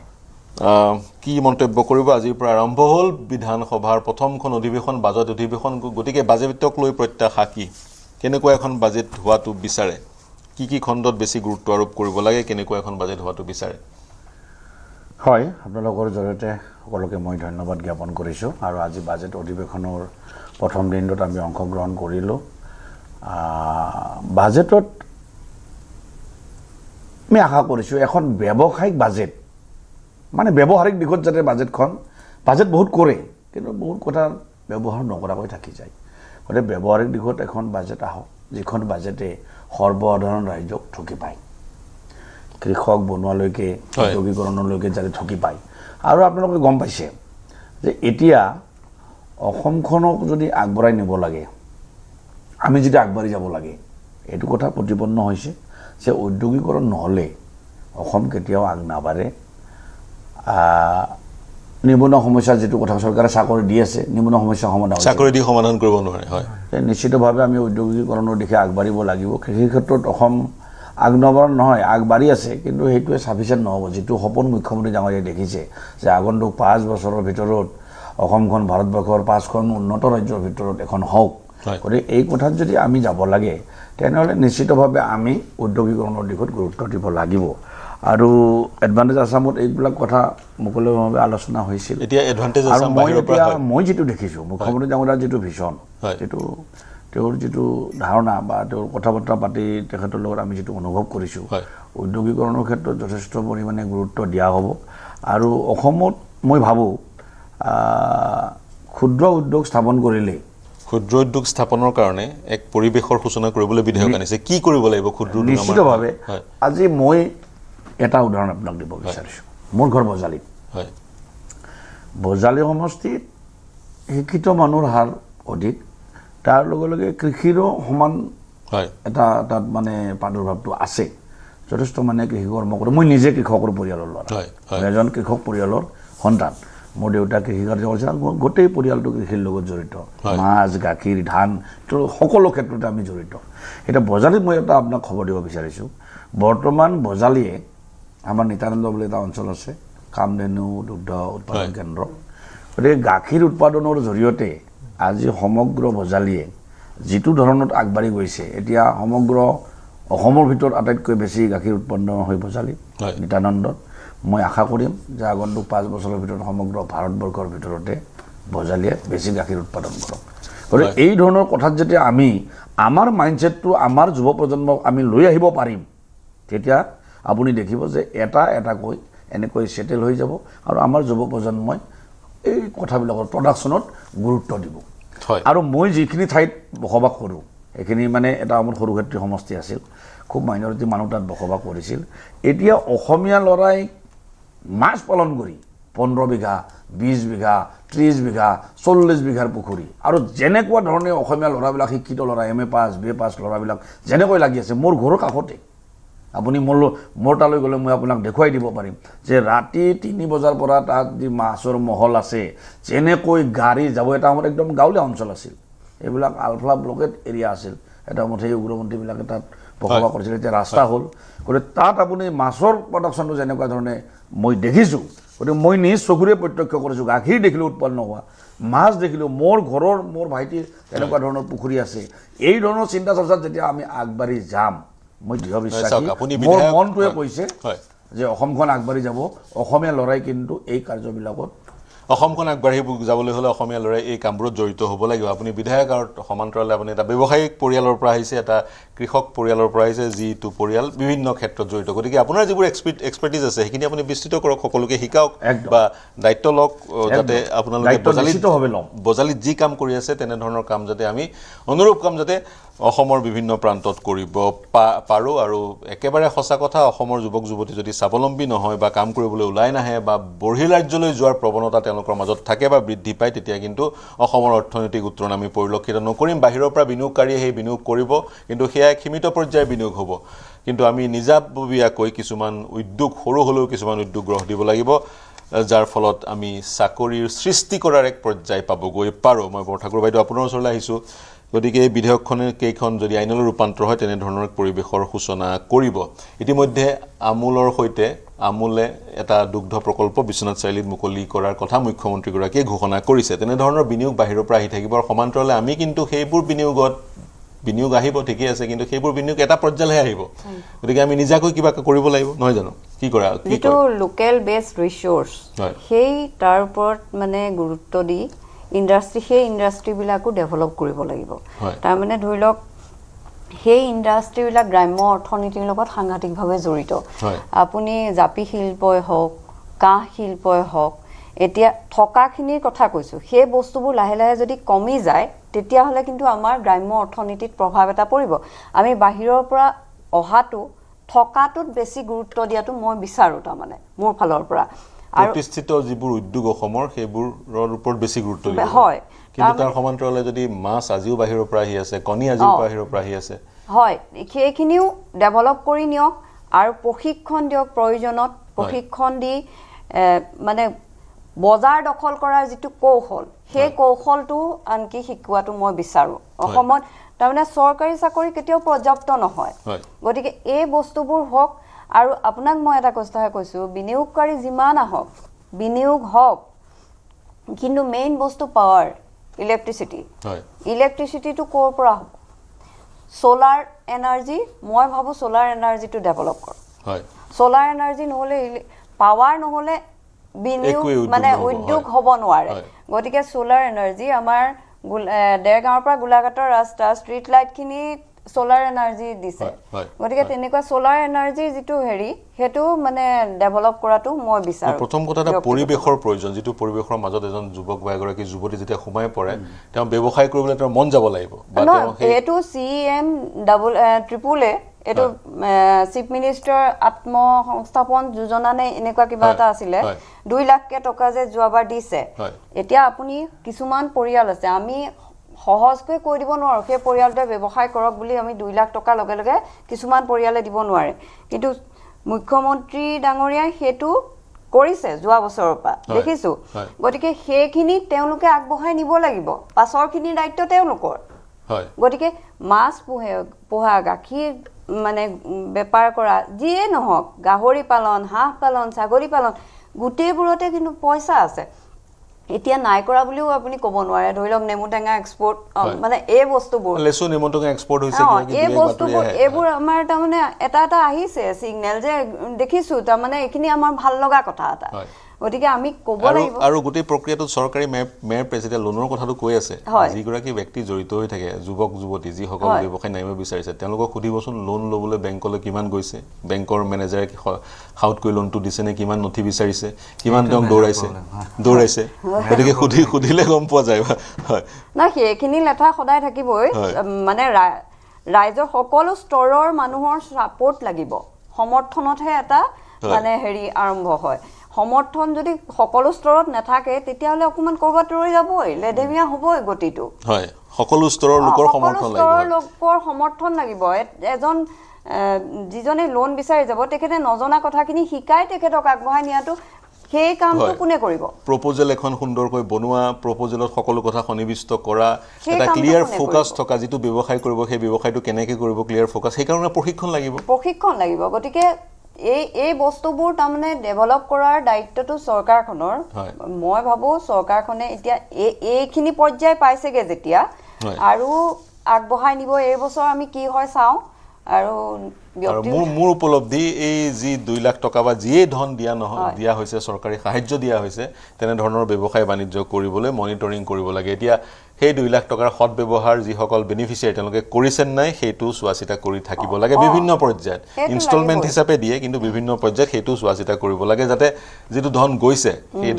কি মন্তব্য কৰিব আজিৰ পৰা আৰম্ভ হ'ল বিধানসভাৰ প্ৰথমখন অধিৱেশন বাজেট অধিৱেশন গতিকে বাজেটক লৈ প্ৰত্যাশা কি কেনেকুৱা এখন বাজেট হোৱাটো বিচাৰে কি খণ্ডত বেছি গুৰুত্ব আৰোপ কৰিব লাগে কেনেকুৱা এখন বাজেট হোৱাটো বিচাৰে হয় আপোনালোকৰ জৰিয়তে সকলোকে মই ধন্যবাদ জ্ঞাপন কৰিছোঁ আৰু আজি বাজেট অধিৱেশনৰ প্ৰথম দিনটোত আমি অংশগ্ৰহণ কৰিলোঁ বাজেটত আমি আশা কৰিছোঁ এখন ব্যৱসায়িক বাজেট মানে ব্যৱহাৰিক দিশত যাতে বাজেট বহুত কৰে কিন্তু বহুত কথা ব্যৱহাৰ নকৰাকৈ থাকি যায় গতিকে ব্যৱহাৰিক দিশত এখন বাজেট আহক যিখন বাজেটে সৰ্বসাধাৰণ ৰাইজক ঠগি পায় কৃষক বনোৱালৈকে উদ্যোগীকৰণলৈকে যাতে ঠগি পায় আৰু আপোনালোকে গম পাইছে যে এতিয়া অসমখনক যদি আগবঢ়াই নিব লাগে আমি যদি আগবাঢ়ি যাব লাগে এইটো কথা প্ৰতিপন্ন হৈছে যে উদ্যোগীকৰণ নহ'লে অসম কেতিয়াও আগ নাবাঢ়ে নিবনুৱা সমস্যা যিটো কথা চৰকাৰে চাকৰি দি আছে নিবনুৱা সমস্যা সমাধান কৰিব নোৱাৰে হয় নিশ্চিতভাৱে আমি উদ্যোগীকৰণৰ দিশে আগবাঢ়িব লাগিব কৃষি ক্ষেত্ৰত অসম আগনবৰণ নহয় আগবাঢ়ি আছে কিন্তু সেইটোৱে চাফিচিয়েণ্ট নহ'ব যিটো সপোন মুখ্যমন্ত্ৰী ডাঙৰীয়াই দেখিছে যে আগন্তুক 5 বছৰৰ ভিতৰত অসমখন ভাৰতবৰ্ষৰ 5খন উন্নত ৰাজ্যৰ ভিতৰত এখন হওক গতিকে এই কথাত যদি আমি যাব লাগে তেনেহ'লে নিশ্চিতভাৱে আমি উদ্যোগীকৰণৰ দিশত গুৰুত্ব দিব লাগিব আৰু এডভান্টেজ আছামত এইবিলাক কথা মুকলিভাৱে আলোচনা হৈছিল আৰু মই যিটো দেখিছোঁ মুখ্যমন্ত্ৰী ডাঙৰীয়াৰ যিটো ভিছন তেওঁৰ যিটো ধাৰণা বা তেওঁৰ কথা বতৰা পাতি তেখেতৰ লগত আমি যিটো অনুভৱ কৰিছোঁ উদ্যোগীকৰণৰ ক্ষেত্ৰত যথেষ্ট পৰিমাণে গুৰুত্ব দিয়া হ'ব আৰু অসমত মই ভাবোঁ ক্ষুদ্ৰ উদ্যোগ স্থাপন কৰিলে ক্ষুদ্ৰ উদ্যোগ স্থাপনৰ কাৰণে এক পৰিৱেশৰ সূচনা কৰিবলৈ বিধেয়ক আনিছে কি কৰিব লাগিব ক্ষুদ্ৰ নিশ্চিতভাৱে আজি মই এটা উদাহৰণ আপোনাক দিব বিচাৰিছোঁ মোৰ ঘৰ বজালীত হয় বজালী সমষ্টিত শিক্ষিত মানুহৰ হাৰ অধিক তাৰ লগে লগে কৃষিৰো সমান হয় এটা তাত মানে প্ৰাদুৰ্ভাৱটো আছে যথেষ্ট মানে কৃষি কৰ্ম কৰে মই নিজে কৃষকৰ পৰিয়ালৰ ল'ৰা হয়, হয়। মই এজন কৃষক পৰিয়ালৰ সন্তান মোৰ দেউতা কৃষি কাৰ্য কৰিছিল মোৰ গোটেই পৰিয়ালটো কৃষিৰ লগত জড়িত হয়। মাছ গাখীৰ ধান সকলো ক্ষেত্ৰতে আমি জড়িত এতিয়া বজালীত মই এটা আপোনাক খবৰ দিব বিচাৰিছোঁ বৰ্তমান বজালীয়ে আমাৰ নিতানন্দ বুলি এটা অঞ্চল আছে কামধেনু দুগ্ধ উৎপাদন হয়। কেন্দ্ৰ গতিকে গাখীৰ উৎপাদনৰ জৰিয়তে আজি সমগ্ৰ বজালীয়ে যিটো ধৰণত আগবাঢ়ি গৈছে এতিয়া সমগ্ৰ অসমৰ ভিতৰত আটাইতকৈ বেছি গাখীৰ উৎপন্ন হৈ বজালী হয়। নিতানন্দত মই আশা কৰিম যে আগন্তুক 5 বছৰৰ ভিতৰত সমগ্ৰ ভাৰতবৰ্ষৰ ভিতৰতে বজালীয়ে বেছি গাখীৰ উৎপাদন কৰক গতিকে এই ধৰণৰ কথাত যেতিয়া আমি আমাৰ মাইণ্ডছেটটো আমাৰ যুৱ প্ৰজন্মক আমি লৈ আহিব পাৰিম তেতিয়া আপুনি দেখিব যে এটা এটাকৈ এনেকৈ সেটেল হৈ যাব আৰু আমাৰ যুৱ প্ৰজন্মই এই কথাবিলাকৰ প্ৰডাকশ্যনত গুৰুত্ব দিব হয় আৰু মই যিখিনি ঠাইত বসবাস কৰোঁ এইখিনি মানে এটা আমাৰ সৰুক্ষেত্ৰী সমষ্টি আছিল খুব মাইনৰিটি মানুহ তাত বসবাস কৰিছিল এতিয়া অসমীয়া ল'ৰাই মাছ পালন কৰি 15 বিঘা 20 বিঘা 30 বিঘা 40 বিঘাৰ পুখুৰী আৰু যেনেকুৱা ধৰণে অসমীয়া ল'ৰাবিলাক শিক্ষিত ল'ৰা MA পাছ BA পাছ ল'ৰাবিলাক যেনেকৈ লাগি আছে মোৰ ঘৰৰ কাষতে আপুনি মোৰ তালৈ গ'লে মই আপোনাক দেখুৱাই দিব পাৰিম যে ৰাতি 3 বজাৰ পৰা তাত যি মাছৰ মহল আছে যেনেকৈ গাড়ী যাব এটা আমাৰ একদম গাঁৱলীয়া অঞ্চল আছিল এইবিলাক আলফা ব্লকেট এৰিয়া আছিল এটা মতে সেই উগ্ৰপন্থীবিলাকে তাত বসবাস কৰিছিল এতিয়া ৰাস্তা হ'ল গতিকে তাত আপুনি মাছৰ প্ৰডাকশ্যনটো যেনেকুৱা ধৰণে মই দেখিছোঁ গতিকে মই নিজ চকুৰে প্ৰত্যক্ষ কৰিছোঁ গাখীৰ দেখিলোঁ উৎপন্ন হোৱা মাছ দেখিলোঁ মোৰ ঘৰৰ মোৰ ভাইটিৰ তেনেকুৱা ধৰণৰ পুখুৰী আছে এই ধৰণৰ চিন্তা চৰ্চাত যেতিয়া আমি আগবাঢ়ি যাম মই দৃঢ় বিশ্বাসী চাওক, আপুনি মোৰ বিধায়ক- মনটোৱে হয়, কৈছে হয়। যে অসমখন আগবাঢ়ি যাব অসমীয়া ল'ৰাই কিন্তু এই কাৰ্যবিলাকত অসমখন আগবাঢ়ি যাবলৈ হ'লে অসমীয়া ল'ৰাই এই কামবোৰত জড়িত হ'ব লাগিব আপুনি বিধায়ক আৰু সমান্তৰালে আপুনি এটা ব্যৱসায়িক পৰিয়ালৰ পৰা আহিছে এটা কৃষক পৰিয়ালৰ পৰা আহিছে যিটো পৰিয়াল বিভিন্ন ক্ষেত্ৰত জড়িত গতিকে আপোনাৰ যিবোৰ এক্সপাৰ্টিজ আছে সেইখিনি আপুনি বিস্তৃত কৰক সকলোকে শিকাওক একদম। বা দায়িত্ব লওক যাতে আপোনালোকে দায়িত্ব নিশ্চিতভাৱে ল'ম। বজালীত যি কাম কৰি আছে তেনেধৰণৰ কাম যাতে আমি অনুৰূপ কাম যাতে অসমৰ বিভিন্ন প্ৰান্তত কৰিব পাৰোঁ আৰু একেবাৰে সঁচা কথা অসমৰ যুৱক যুৱতী যদি স্বাৱলম্বী নহয় বা কাম কৰিবলৈ ওলাই নাহে বা বহিৰ্ৰাজ্যলৈ যোৱাৰ প্ৰৱণতা তেওঁলোকৰ মাজত থাকে বা বৃদ্ধি পায় তেতিয়া কিন্তু অসমৰ অৰ্থনৈতিক উত্তৰণ আমি পৰিলক্ষিত নকৰিম বাহিৰৰ পৰা বিনিয়োগকাৰীয়ে সেই বিনিয়োগ কৰিব কিন্তু সেয়া এক সীমিত পৰ্যায়ৰ বিনিয়োগ হ'ব কিন্তু আমি নিজাববীয়াকৈ কিছুমান উদ্যোগ সৰু হ'লেও কিছুমান উদ্যোগ গঢ় দিব লাগিব যাৰ ফলত আমি চাকৰিৰ সৃষ্টি কৰাৰ এক পৰ্যায় পাবগৈ পাৰোঁ মই বৰঠাকুৰ বাইদেউ আপোনাৰ ওচৰলৈ আহিছোঁ গতিকে এই বিধেয়কখনে কেইখন যদি আইনলৈ ৰূপান্তৰ হয় তেনেধৰণৰ পৰিৱেশৰ সূচনা কৰিব ইতিমধ্যে আমুলৰ সৈতে আমুলে এটা দুগ্ধ প্ৰকল্প বিশ্বনাথ চাৰিআলিত মুকলি কৰাৰ কথা মুখ্যমন্ত্ৰীগৰাকীয়ে ঘোষণা কৰিছে তেনেধৰণৰ বিনিয়োগ বাহিৰৰ পৰা আহি থাকিব আৰু সমান্তৰালে আমি কিন্তু সেইবোৰ বিনিয়োগ আহিব ঠিকই আছে কিন্তু সেইবোৰ বিনিয়োগ এটা পৰ্যায়লৈহে আহিব গতিকে আমি নিজাকৈ কিবা কৰিব লাগিব নহয় জানো কি কৰা যিটো লোকেল বেছড ৰিচোৰ্চ হয়। সেই তাৰ ওপৰত মানে গুৰুত্ব দি সেই ইণ্ডাষ্ট্ৰীবিলাকো ডেভেলপ কৰিব লাগিব হয়। তাৰমানে ধৰি লওক সেই ইণ্ডাষ্ট্ৰীবিলাক গ্ৰাম্য অৰ্থনীতিৰ লগত সাংঘাতিকভাৱে জড়িত হয়। আপুনি জাপি শিল্পই হওক কাঁহ শিল্পই হওক এতিয়া থকাখিনিৰ কথা কৈছোঁ সেই বস্তুবোৰ লাহে লাহে যদি কমি যায় তেতিয়াহ'লে কিন্তু আমাৰ গ্ৰাম্য অৰ্থনীতিত প্ৰভাৱ এটা পৰিব আমি বাহিৰৰ পৰা অহাটো থকাটোত বেছি গুৰুত্ব দিয়াটো মই বিচাৰোঁ তাৰমানে মোৰ ফালৰ পৰা আৰু প্ৰতিষ্ঠিত যিবোৰ উদ্যোগ অসমৰ সেইবোৰৰ ওপৰত বেছি গুৰুত্ব দিব হয়। কিন্তু তাৰ সমান্তৰালে যদি মাছ আজিও বাহিৰৰ পৰা আহি আছে কণী আজিও বাহিৰৰ পৰা আহি আছে হয় সেইখিনিও ডেভেলপ কৰি নিয়ক আৰু প্ৰশিক্ষণ দিয়ক প্ৰয়োজনত প্ৰশিক্ষণ দি মানে বজাৰ দখল কৰাৰ যিটো কৌশল সেই কৌশলটো আনকি শিকোৱাটো মই বিচাৰোঁ অসমত তাৰমানে চৰকাৰী চাকৰি কেতিয়াও পৰ্যাপ্ত নহয় গতিকে এই বস্তুবোৰ হওক আৰু আপোনাক মই এটা কথাহে কৈছোঁ বিনিয়োগকাৰী যিমান আহক বিনিয়োগ হওক কিন্তু মেইন বস্তু পাৱাৰ ইলেক্ট্ৰিচিটিটো ক'ৰ পৰা হ'ব সোলাৰ এনাৰ্জি মই ভাবোঁ সোলাৰ এনাৰ্জিটো ডেভেলপ কৰক সোলাৰ এনাৰ্জি নহ'লে পাৱাৰ নহ'লে বিনিয়োগ মানে উদ্যোগ হ'ব নোৱাৰে গতিকে সোলাৰ এনাৰ্জি আমাৰ দেৰগাঁৱৰ পৰা গোলাঘাটৰ ৰাস্তা ষ্ট্ৰীট লাইটখিনি সোলাৰ এনাৰ্জি দিছে গতিকে তেনেকুৱা সোলাৰ এনাৰ্জিৰ যিটো সেইটো মানে ডেভেলপ কৰাটো মই বিচাৰোঁ প্ৰথম কথা এটা পৰিৱেশৰ প্ৰয়োজন যিটো পৰিৱেশৰ মাজত এজন যুৱক বা এগৰাকী যুৱতী যেতিয়া সোমাই পৰে তেওঁ ব্যৱসায় কৰিবলৈ তেওঁৰ মন যাব লাগিব এইটো CEM এইটো চিফ মিনিষ্টাৰ আত্মসংস্থাপন যোজনা নে এনেকুৱা কিবা এটা আছিলে 2 লাখ টকা যে যোৱাবাৰ দিছে এতিয়া আপুনি কিছুমান পৰিয়াল আছে আমি সহজকৈ কৈ দিব নোৱাৰো সেই পৰিয়ালটোৱে ব্যৱসায় কৰক বুলি আমি 2 লাখ টকা লগে লগে কিছুমান পৰিয়ালে দিব নোৱাৰে কিন্তু মুখ্যমন্ত্ৰী ডাঙৰীয়াই হেতু কৰিছে যোৱা বছৰৰ পৰা দেখিছো গতিকে সেইখিনি তেওঁলোকে আগবঢ়াই নিব লাগিব পাছৰখিনি দায়িত্ব তেওঁলোকৰ গতিকে মাছ পোহা গাখীৰ মানে বেপাৰ কৰা যিয়ে নহওক গাহৰি পালন হাঁহ পালন ছাগলী পালন গোটেইবোৰতে কিন্তু পইচা আছে এতিয়া নাই কৰা বুলিও আপুনি ক'ব নোৱাৰে ধৰি লওক নেমু টেঙা এক্সপোৰ্ট মানে এই বস্তুবোৰ লেচু নেমু টেঙা এক্সপোৰ্ট হৈছে এই বস্তুবোৰ এইবোৰ আমাৰ তাৰমানে এটা আহিছে সিগনেল যে দেখিছো তাৰমানে এইখিনি আমাৰ ভাল লগা কথা এটা গতিকে আমি ক'ব লাগিব আৰু গোটেই প্ৰক্ৰিয়াটো চৰকাৰী মেয়ৰ প্ৰেচিডেণ্ট লোনৰ কথাটো কৈ আছে যিগৰাকী ব্যক্তি জড়িত হৈ থাকে যুৱক যুৱতী যিসকল ব্যৱসায় নামিব বিচাৰিছে তেওঁলোকক সুধিবচোন লোন ল'বলৈ বেংকলৈ কিমান গৈছে বেংকৰ মেনেজাৰে হাউট কৰি লোনটো দিছে নে কিমান নথি বিচাৰিছে কিমান তেওঁক দৌৰাইছে গতিকে সুধিলে গম পোৱা যায় না সেইখিনি লেঠা সদায় থাকিবই মানে ৰাইজৰ সকলো স্তৰৰ মানুহৰ ছাপোৰ্ট লাগিব সমৰ্থনতহে এটা মানে হেৰি আৰম্ভ হয় সমৰ্থন যদি সকলো স্তৰত নাথাকে তেতিয়াহ'লে অকমান কৰবাত ৰৈ যাবই লেধেমীয়া হ'বই গতিটো হয় সকলো স্তৰৰ লোকৰ সমৰ্থন লাগিব এজন যিজনে লোন বিচাৰি যাব তেখেতে নজনা কথাখিনি শিকাই তেখেতক আগবঢ়াই নিয়াটো সেই কামটো কোনে কৰিব প্ৰপ'জেল এখন সুন্দৰকৈ বনোৱা প্ৰপ'জেলত সকলো কথা সন্নিবিষ্ট কৰা এটা ক্লিয়াৰ ফোকাছ থকা যিটো ব্যৱসায় কৰিব সেই ব্যৱসায়টো কেনেকৈ কৰিব ক্লিয়াৰ ফোকাছ সেইকাৰণে প্ৰশিক্ষণ লাগিব গতিকে এই বস্তুবোৰ তাৰমানে ডেভেলপ কৰাৰ দায়িত্বটো চৰকাৰখনৰ মই ভাবো চৰকাৰখনে এতিয়া এইখিনি পৰ্যায় পাইছেগে যেতিয়া আৰু আগবঢ়াই নিব এই বছৰ আমি কি হয় চাওঁ আৰু মোৰ উপলব্ধি এই যি 2 লাখ টকা বা যিয়ে ধন দিয়া হৈছে চৰকাৰী সাহায্য দিয়া হৈছে তেনেধৰণৰ ব্যৱসায় বাণিজ্য কৰিবলৈ মনিটৰিং কৰিব লাগে এতিয়া সেই 2 লাখ টকাৰ সৎ ব্যৱহাৰ যিসকল বেনিফিচিয়াৰী তেওঁলোকে কৰিছে নাই সেইটো চোৱাচিতা কৰি থাকিব লাগে বিভিন্ন পৰ্যায়ত ইনষ্টলমেণ্ট হিচাপে দিয়ে কিন্তু বিভিন্ন পৰ্যায়ত সেইটো চোৱাচিতা কৰিব লাগে যাতে যিটো ধন গৈছে সেই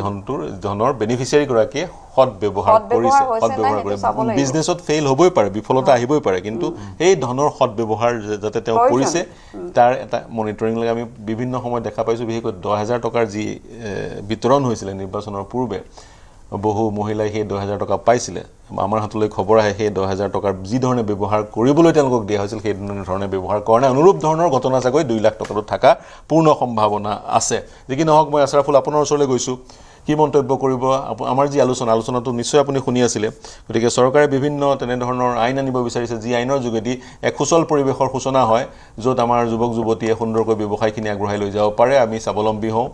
ধনৰ বেনিফিচিয়াৰী গৰাকীয়ে সৎ ব্যৱহাৰ কৰিছে বিজনেছত ফেইল হ'বই পাৰে বিফলতা আহিবই পাৰে কিন্তু এই ধনৰ সৎ ব্যৱহাৰ যাতে তেওঁ কৰিছে তাৰ এটা মনিটৰিং লাগে আমি বিভিন্ন সময়ত দেখা পাইছো বিশেষকৈ 10,000 টকাৰ যি বিতৰণ হৈছিলে নিৰ্বাচনৰ পূৰ্বে বহু মহিলাই সেই 10,000 টকা পাইছিলে আমাৰ হাতলৈ খবৰ আহে সেই 10,000 টকাৰ যি ধৰণে ব্যৱহাৰ কৰিবলৈ তেওঁলোকক দিয়া হৈছিল সেই ধৰণে ব্যৱহাৰ কৰা নাই অনুৰূপ ধৰণৰ ঘটনা চাগৈ 2 লাখ টকাটো থকা পূৰ্ণ সম্ভাৱনা আছে যি কি নহওক মই আছৰাফুল আপোনাৰ ওচৰলৈ গৈছোঁ কি মন্তব্য কৰিব আমাৰ যি আলোচনাটো নিশ্চয় আপুনি শুনি আছিলে গতিকে চৰকাৰে বিভিন্ন তেনেধৰণৰ আইন আনিব বিচাৰিছে যি আইনৰ যোগেদি এক সুচল পৰিৱেশৰ সূচনা হয় য'ত আমাৰ যুৱক যুৱতীয়ে সুন্দৰকৈ ব্যৱসায়খিনি আগবঢ়াই লৈ যাব পাৰে আমি স্বাৱলম্বী হওঁ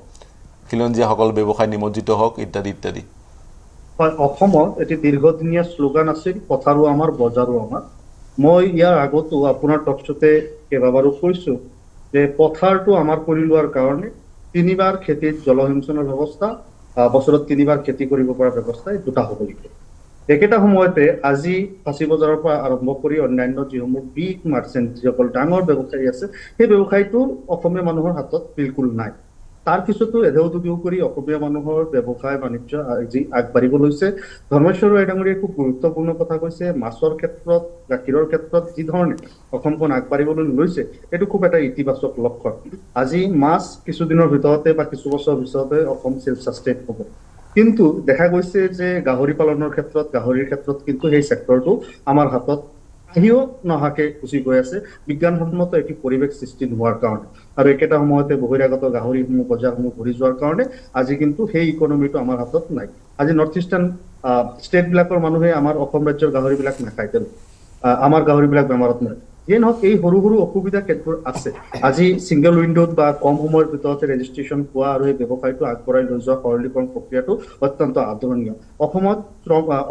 খিলঞ্জীয়াসকল ব্যৱসায় নিমজ্জিত হওক ইত্যাদি ইত্যাদি হয় অসমত এটি দীৰ্ঘদিনীয়া শ্লোগান আছিল পথাৰো আমাৰ বজাৰো আমাৰ মই ইয়াৰ আগতো আপোনাৰ টকশ্ব'তে কেইবাবাৰো কৈছো যে পথাৰটো আমাৰ কৰি লোৱাৰ কাৰণে 3বাৰ খেতিত জলসিঞ্চনৰ ব্যৱস্থা বছৰত 3বাৰ খেতি কৰিব পৰা ব্যৱস্থা এই দুটা হ'ব লাগিব একেটা সময়তে আজি ফাঁচী বজাৰৰ পৰা আৰম্ভ কৰি অন্যান্য যিসমূহ বিগ মাৰ্চেণ্ট যিসকল ডাঙৰ ব্যৱসায়ী আছে সেই ব্যৱসায়টো অসমীয়া মানুহৰ হাতত বিলকুল নাই তাৰ পিছতো এধেউধুবিও কৰি অসমীয়া মানুহৰ ব্যৱসায় বাণিজ্য আজি আগবাঢ়িব লৈছে ধৰ্মেশ্বৰ ৰায়ডাঙৰীয়ে খুব গুৰুত্বপূৰ্ণ কথা কৈছে মাছৰ ক্ষেত্ৰত গাখীৰৰ ক্ষেত্ৰত যি ধৰণে অসমখন আগবাঢ়িবলৈ লৈছে এইটো খুব এটা ইতিবাচক লক্ষণ আজি মাছ কিছুদিনৰ ভিতৰতে বা কিছু বছৰৰ ভিতৰতে অসম সেল্ফ সাষ্টেইন হ'ব কিন্তু দেখা গৈছে যে গাহৰি পালনৰ গাহৰিৰ ক্ষেত্ৰত কিন্তু সেই ছেক্টৰটো আমাৰ হাতত আহিও নহাকে গুচি গৈ আছে বিজ্ঞানসন্মত এটি পৰিৱেশ সৃষ্টি নোহোৱাৰ কাৰণে আৰু একেটা সময়তে বহিৰাগত গাহৰিসমূহ বজাৰসমূহ ভৰি যোৱাৰ কাৰণে আজি কিন্তু সেই ইকনমিটো আমাৰ হাতত নাই আজি নৰ্থ ইষ্টাৰ্ণ ষ্টেটবিলাকৰ মানুহে আমাৰ অসম ৰাজ্যৰ গাহৰিবিলাক নাখায় আমাৰ গাহৰিবিলাক বেমাৰত নাই যিয়ে নহওক এই সৰু সৰু অসুবিধা ক্ষেত্ৰত আছে আজি ছিংগল উইণ্ডোত বা কম সময়ৰ ভিতৰতে ৰেজিষ্ট্ৰেশ্যন পোৱা আৰু এই ব্যৱসায়টো আগবঢ়াই লৈ যোৱা সৰলীকৰণ প্ৰক্ৰিয়াটো অত্যন্ত আদৰণীয়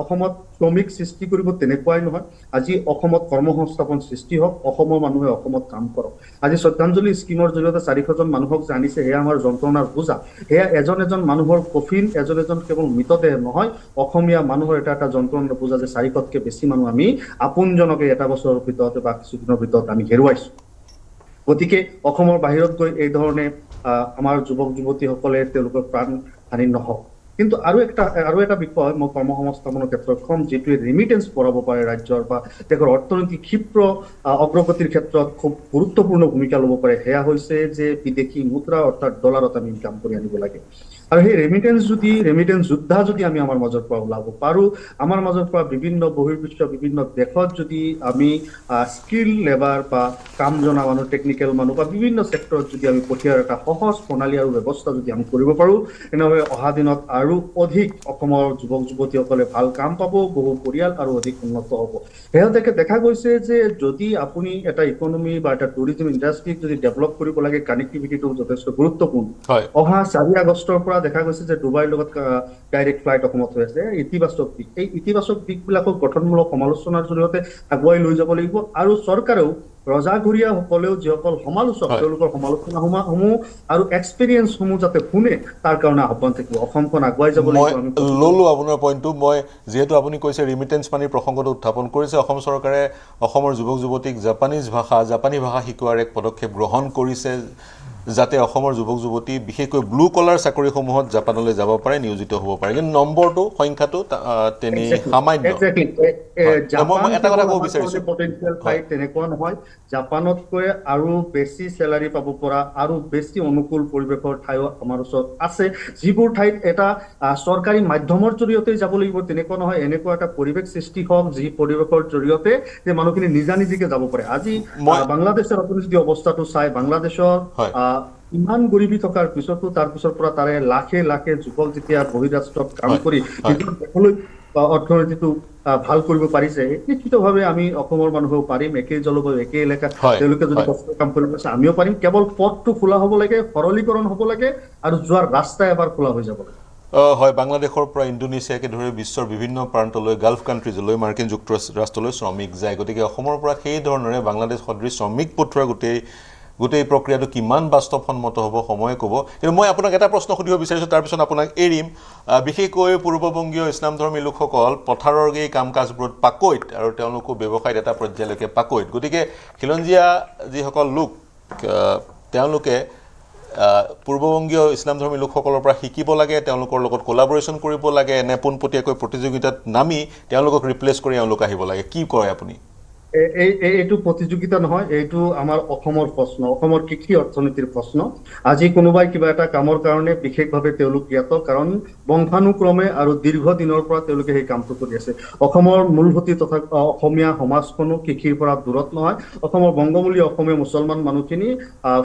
অসমত শ্ৰমিক সৃষ্টি কৰিব তেনেকুৱাই নহয় আজি অসমত কৰ্মসংস্থাপন সৃষ্টি হওক অসমৰ মানুহে অসমত কাম কৰক আজি শ্ৰদ্ধাঞ্জলি স্কিমৰ জৰিয়তে 400জন মানুহক জানিছে সেয়া আমাৰ যন্ত্ৰণাৰ বোজা সেয়া এজন মানুহৰ কফিন এজন কেৱল মৃতদেহ নহয় অসমীয়া মানুহৰ এটা যন্ত্ৰণাৰ বোজা যে 400তকৈ বেছি মানুহ আমি আপোনজনকে এটা বছৰৰ ভিতৰতে বা কিছুদিনৰ ভিতৰত আমি হেৰুৱাইছো গতিকে অসমৰ বাহিৰত গৈ এই ধৰণে আমাৰ যুৱক যুৱতীসকলে তেওঁলোকৰ প্ৰাণ হানি নহওক কিন্তু আৰু এটা বিষয় মই কৰ্মসংস্থাপনৰ ক্ষেত্ৰত কম, যিটোৱে ৰিমিটেঞ্চ বঢ়াব পাৰে ৰাজ্যৰ বা দেশৰ অৰ্থনৈতিক ক্ষীপ্ৰ অগ্ৰগতিৰ ক্ষেত্ৰত খুব গুৰুত্বপূৰ্ণ ভূমিকা ল'ব পাৰে, সেয়া হৈছে যে বিদেশী মুদ্ৰা অৰ্থাৎ ডলাৰত আমি ইনকাম কৰি আনিব লাগে। আৰু সেই ৰেমিটেঞ্চ যোদ্ধা যদি আমি আমাৰ মাজৰ পৰা ওলাব পাৰোঁ, আমাৰ মাজৰ পৰা বিভিন্ন বহিৰ্বিশ্ব বিভিন্ন দেশত যদি আমি স্কিল লেবাৰ বা কাম জনা মানুহ, টেকনিকেল মানুহ বা বিভিন্ন ছেক্টৰত যদি আমি পঠিয়াৰ এটা সহজ প্ৰণালী আৰু ব্যৱস্থা যদি আমি কৰিব পাৰোঁ, তেনেহ'লে অহা দিনত আৰু অধিক অসমৰ যুৱক যুৱতীসকলে ভাল কাম পাব, বহু পৰিয়াল আৰু অধিক উন্নত হ'ব। সেয়েহে দেখা গৈছে যে যদি আপুনি এটা ইকনমি বা এটা টুৰিজম ইণ্ডাষ্ট্ৰীক যদি ডেভেলপ কৰিব লাগে, কানেক্টিভিটিটো যথেষ্ট গুৰুত্বপূৰ্ণ। অহা 4 আগষ্টৰ পৰা দেখা গৈছে যে ডুবাইৰ লগত ডাইৰেক্ট ফ্লাইট অসমত হৈ আছে। ইতিবাচক দিশ, এই ইতিবাচক দিশবিলাকক গঠনমূলক সমালোচনাৰ জৰিয়তে আগুৱাই লৈ যাব লাগিব। আৰু চৰকাৰেও ৰজাঘৰীয়াসকলেও যিসকল সমালোচক, তেওঁলোকৰ সমালোচনাসমূহ আৰু এক্সপিৰিয়েঞ্চসমূহ যাতে শুনে, তাৰ কাৰণে আহ্বান থাকিব। অসমখন আগুৱাই যাব লাগিব। মই ল'লোঁ আপোনাৰ পইণ্টটো। মই যিহেতু আপুনি কৈছে ৰিমিটেঞ্চ মানিৰ প্ৰসংগটো উত্থাপন কৰিছে, অসম চৰকাৰে অসমৰ যুৱক যুৱতীক জাপানী ভাষা শিকোৱাৰ এক পদক্ষেপ গ্ৰহণ কৰিছে, যাতে অসমৰ যুৱক যুৱতী বিশেষকৈ ব্লু কলাৰ চাকৰিসমূহত জাপানলৈ যাব পাৰে, নিয়োজিত হ'ব পাৰে। কিন্তু নম্বৰটো, সংখ্যাটো তেনে সামান্য। মই এটা কথা ক'ব বিচাৰিছোঁ, তেনেকুৱা নহয়। জাপানতকৈ আৰু বেছি চেলাৰী পাব পৰা আৰু বেছি অনুকূল পৰিৱেশৰ ঠাইও আমাৰ ওচৰত আছে, যিবোৰ ঠাইত এটা চৰকাৰী মাধ্যমৰ জৰিয়তে যাব লাগিব তেনেকুৱা নহয়। এনেকুৱা এটা পৰিৱেশ সৃষ্টি হওক, যি পৰিৱেশৰ জৰিয়তে যে মানুহখিনি নিজাকে যাব পাৰে। আজি বাংলাদেশৰ আপুনি যদি অৱস্থাটো চাই, বাংলাদেশৰ ইমান গৰিবী থকাৰ পিছতো তাৰ পিছৰ পৰা তাৰে লাখে লাখে যুৱক যেতিয়া বহিৰাষ্ট্ৰত কাম কৰি নিজৰ দেশলৈ অৰ্থনীতিটো ভাল কৰিব পাৰিছে, নিশ্চিতভাৱে আমি অসমৰ মানুহেও পাৰিম। একেই জলবায়ু, একেই এলেকাত তেওঁলোকে যদি কষ্ট কাম কৰিব পাৰিছে, আমিও পাৰিম। কেৱল পথটো খোলা হ'ব লাগে, সৰলীকৰণ হ'ব লাগে আৰু যোৱাৰ ৰাস্তা এবাৰ খোলা হৈ যাব লাগে। হয়, বাংলাদেশৰ পৰা ইণ্ডোনেছিয়াকে ধৰি বিশ্বৰ বিভিন্ন প্ৰান্তলৈ, গাল্ফ কাণ্ট্ৰিজলৈ, মাৰ্কিন যুক্তৰাষ্ট্ৰলৈ শ্ৰমিক যায়। গতিকে অসমৰ পৰা সেই ধৰণেৰে বাংলাদেশ সদৃশ শ্ৰমিক পঠোৱাৰ গোটেই প্ৰক্ৰিয়াটো কিমান বাস্তৱসন্মত হ'ব সময়ে ক'ব। কিন্তু মই আপোনাক এটা প্ৰশ্ন সুধিব বিচাৰিছোঁ, তাৰপিছত আপোনাক এৰিম। বিশেষকৈ পূৰ্ববংগীয় ইছলামধৰ্মী লোকসকল পথাৰৰ এই কাম কাজবোৰত পাকৈত, আৰু তেওঁলোকো ব্যৱসায়ত এটা পৰ্যায়লৈকে পাকৈত। গতিকে খিলঞ্জীয়া যিসকল লোক, তেওঁলোকে পূৰ্ববংগীয় ইছলামধৰ্মী লোকসকলৰ পৰা শিকিব লাগে, তেওঁলোকৰ লগত কোলাবৰেশ্যন কৰিব লাগে, নে পোনপটীয়াকৈ প্ৰতিযোগিতাত নামি তেওঁলোকক ৰিপ্লেচ কৰি এওঁলোক আহিব লাগে? কি কয় আপুনি? এইটো প্ৰতিযোগিতা নহয়, এইটো আমাৰ অসমৰ প্ৰশ্ন, অসমৰ কৃষি অৰ্থনীতিৰ প্ৰশ্ন। আজি কোনোবাই কিবা এটা কামৰ কাৰণে বিশেষভাৱে তেওঁলোক জ্ঞাত, কাৰণ বংশানুক্ৰমে আৰু দীৰ্ঘদিনৰ পৰা তেওঁলোকে সেই কামটো কৰি আছে। অসমৰ মূলভূতি তথা অসমীয়া সমাজখনো কৃষিৰ পৰা দূৰত নহয়। অসমৰ বংগমূলী অসমীয়া মুছলমান মানুহখিনি